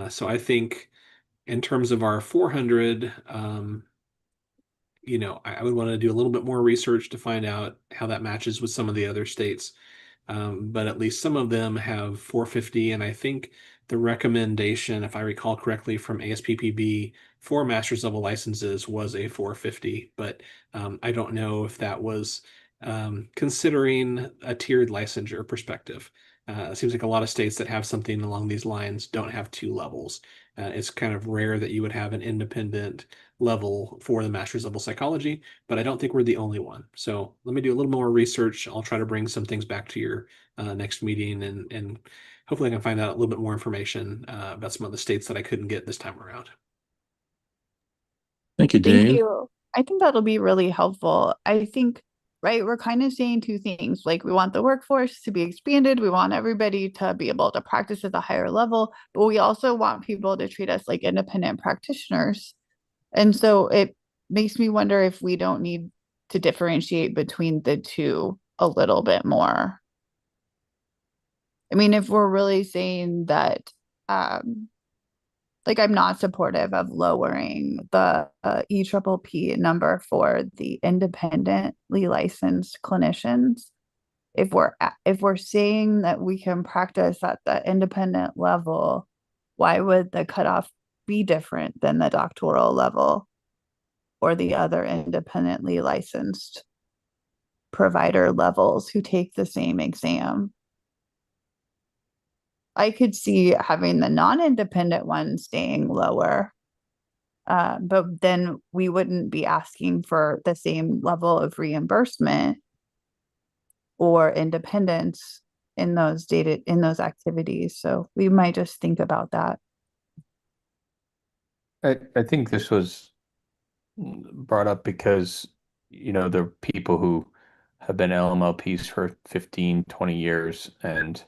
So I think in terms of our 400, I would want to do a little bit more research to find out how that matches with some of the other states. But at least some of them have 450, and I think the recommendation, if I recall correctly, from ASPPB for master's level licenses was a 450, but I don't know if that was considering a tiered licensure perspective. It seems like a lot of states that have something along these lines don't have two levels. It's kind of rare that you would have an independent level for the master's level psychology, but I don't think we're the only one. So let me do a little more research. I'll try to bring some things back to your next meeting, and hopefully I can find out a little bit more information about some of the states that I couldn't get this time around. Thank you, Thank Dave. you. I think that'll be really helpful. I think, right, we're kind of saying two things. Like, we want the workforce to be expanded. We want everybody to be able to practice at the higher level, but we also want people to treat us like independent practitioners. And so it makes me wonder if we don't need to differentiate between the two a little bit more. I mean, if we're really saying that, like, I'm not supportive of lowering the EPPP number for the independently licensed clinicians. If we're saying that we can practice at the independent level, why would the cutoff be different than the doctoral level or the other independently licensed provider levels who take the same exam? I could see having the non-independent one staying lower, but then we wouldn't be asking for the same level of reimbursement or independence in those activities. So we might just think about that. I think this was brought up because, there are people who have been LMLPs for 15, 20 years and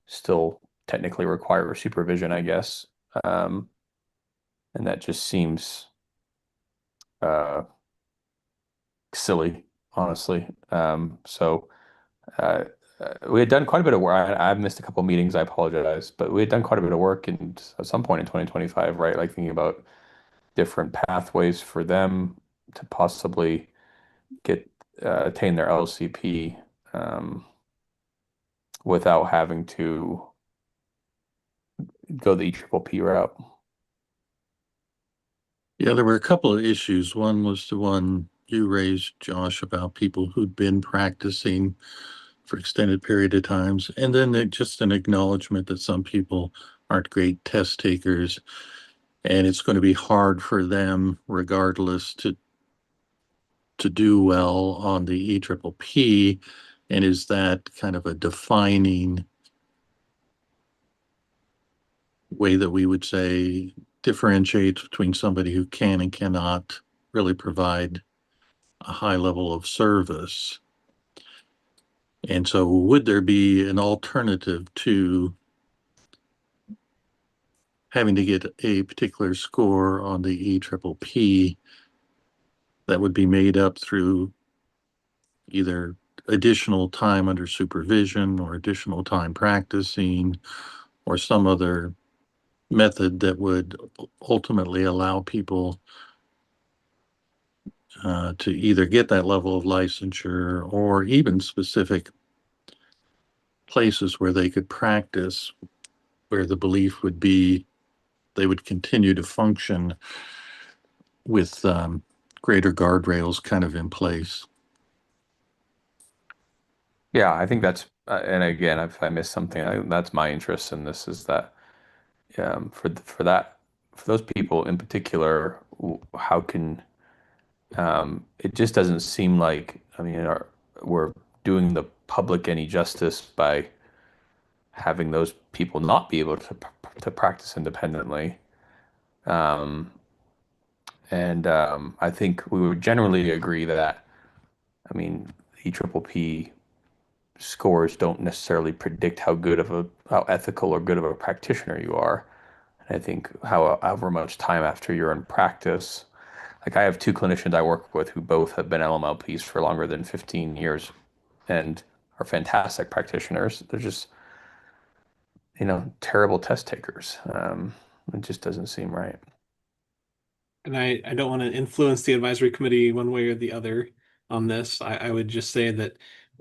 still technically require supervision, I guess. And that just seems silly, honestly. So we had done quite a bit of work. I've missed a couple of meetings, I apologize, but we had done quite a bit of work at some point in 2025, right? Like thinking about different pathways for them to possibly attain their LCP without having to go the EPPP route. Yeah, there were a couple of issues. One was the one you raised, Josh, about people who'd been practicing for extended period of times, and then just an acknowledgement that some people aren't great test takers, and it's going to be hard for them, regardless, to do well on the EPPP. And is that kind of a defining way that we would say differentiates between somebody who can and cannot really provide a high level of service? And so would there be an alternative to having to get a particular score on the EPPP that would be made up through either additional time under supervision or additional time practicing or some other method that would ultimately allow people to either get that level of licensure or even specific places where they could practice, where the belief would be they would continue to function with greater guardrails kind of in place. Yeah, I think that's, and again, if I missed something, that's my interest in this, is that for those people in particular, how can it just doesn't seem like, I mean, we're doing the public any justice by having those people not be able to practice independently. And I think we would generally agree that, I mean, EPPP scores don't necessarily predict how ethical or good of a practitioner you are. And I think however much time after you're in practice, like I have two clinicians I work with who both have been LMLPs for longer than 15 years and are fantastic practitioners. They're just, terrible test takers. It just doesn't seem right. And I don't want to influence the advisory committee one way or the other on this. I would just say that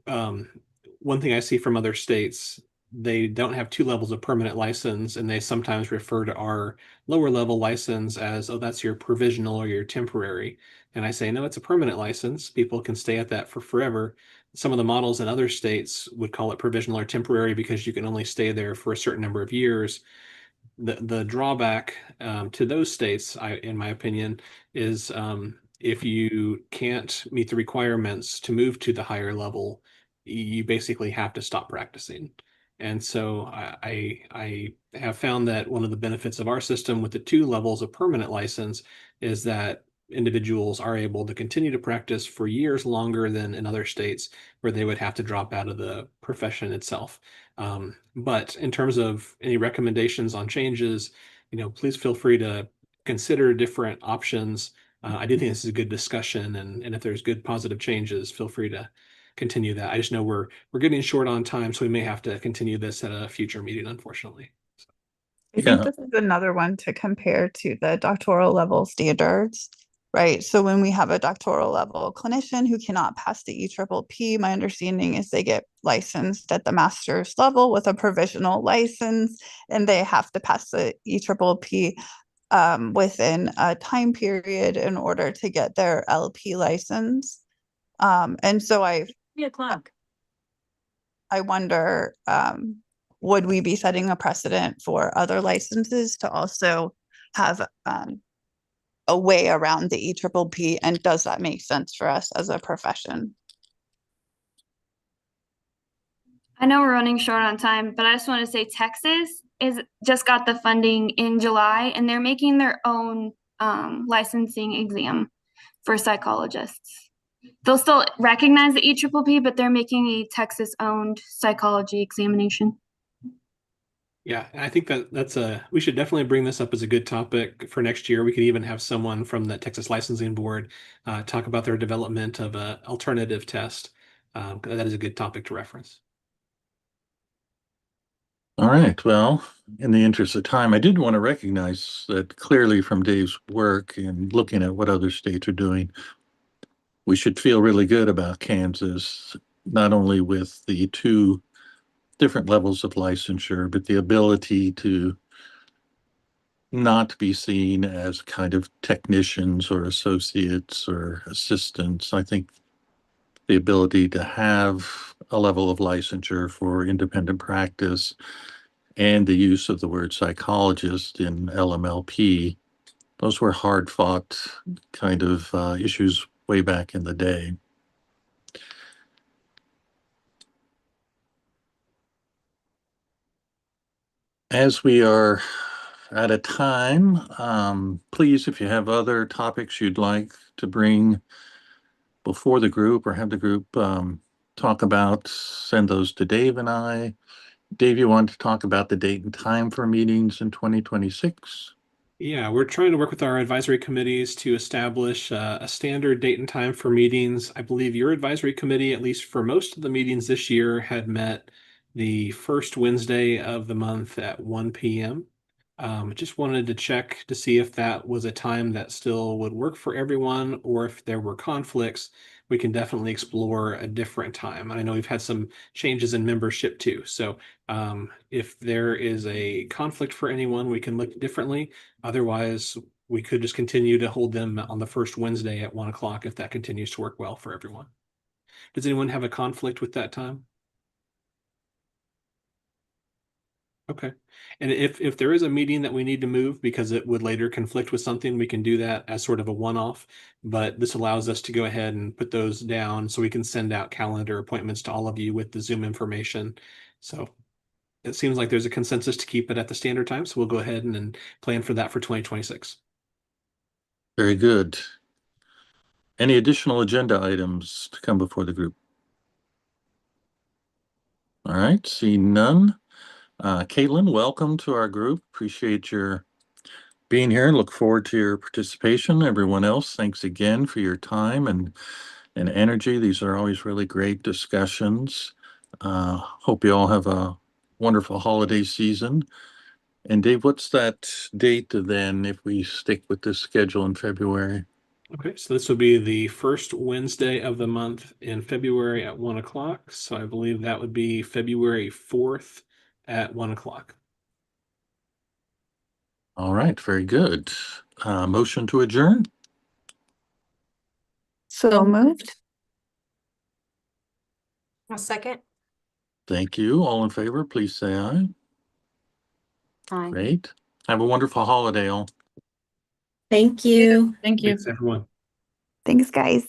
one thing I see from other states, they don't have two levels of permanent license, and they sometimes refer to our lower level license as, oh, that's your provisional or your temporary. And I say, no, it's a permanent license. People can stay at that for forever. Some of the models in other states would call it provisional or temporary because you can only stay there for a certain number of years. The drawback to those states, in my opinion, is if you can't meet the requirements to move to the higher level, you basically have to stop practicing. And so I have found that one of the benefits of our system with the two levels of permanent license is that individuals are able to continue to practice for years longer than in other states where they would have to drop out of the profession itself. But in terms of any recommendations on changes, please feel free to consider different options. I do think this is a good discussion, and if there's good positive changes, feel free to continue that. I just know we're getting short on time, so we may have to continue this at a future meeting, unfortunately. I think this is another one to compare to the doctoral level standards, right? So when we have a doctoral level clinician who cannot pass the EPPP, my understanding is they get licensed at the master's level with a provisional license, and they have to pass the EPPP within a time period in order to get their LP license. And so 3:00. I wonder, would we be setting a precedent for other licenses to also have a way around the EPPP? And does that make sense for us as a profession? I know we're running short on time, but I just want to say Texas just got the funding in July, and they're making their own licensing exam for psychologists. They'll still recognize the EPPP, but they're making a Texas-owned psychology examination. Yeah, I think we should definitely bring this up as a good topic for next year. We could even have someone from the Texas Licensing Board talk about their development of an alternative test. That is a good topic to reference. All right. Well, in the interest of time, I did want to recognize that clearly from Dave's work and looking at what other states are doing, we should feel really good about Kansas, not only with the two different levels of licensure, but the ability to not be seen as kind of technicians or associates or assistants. I think the ability to have a level of licensure for independent practice and the use of the word psychologist in LMLP, those were hard fought kind of issues way back in the day. As we are at a time, please, if you have other topics you'd like to bring before the group or have the group talk about, send those to Dave and I. Dave, you want to talk about the date and time for meetings in 2026? Yeah, we're trying to work with our advisory committees to establish a standard date and time for meetings. I believe your advisory committee, at least for most of the meetings this year, had met the first Wednesday of the month at 1 p.m. Just wanted to check to see if that was a time that still would work for everyone, or if there were conflicts, we can definitely explore a different time. I know we've had some changes in membership too. So if there is a conflict for anyone, we can look differently. Otherwise, we could just continue to hold them on the first Wednesday at 1 o'clock if that continues to work well for everyone. Does anyone have a conflict with that time? Okay. And if there is a meeting that we need to move because it would later conflict with something, we can do that as sort of a one-off. But this allows us to go ahead and put those down so we can send out calendar appointments to all of you with the Zoom information. So it seems like there's a consensus to keep it at the standard time. So we'll go ahead and plan for that for 2026. Very good. Any additional agenda items to come before the group? All right, see none. Caitlin, welcome to our group. Appreciate your being here and look forward to your participation. Everyone else, thanks again for your time and energy. These are always really great discussions. Hope you all have a wonderful holiday season. And Dave, what's that date then if we stick with this schedule in February? Okay, so this will be the first Wednesday of the month in February at 1 o'clock. So I believe that would be February 4th at 1 o'clock. All right, very good. Motion to adjourn? So moved. A second. Thank you. All in favor, please say aye. Aye. Great. Have a wonderful holiday, all. Thank you. Thank you. Thanks, everyone. Thanks, guys.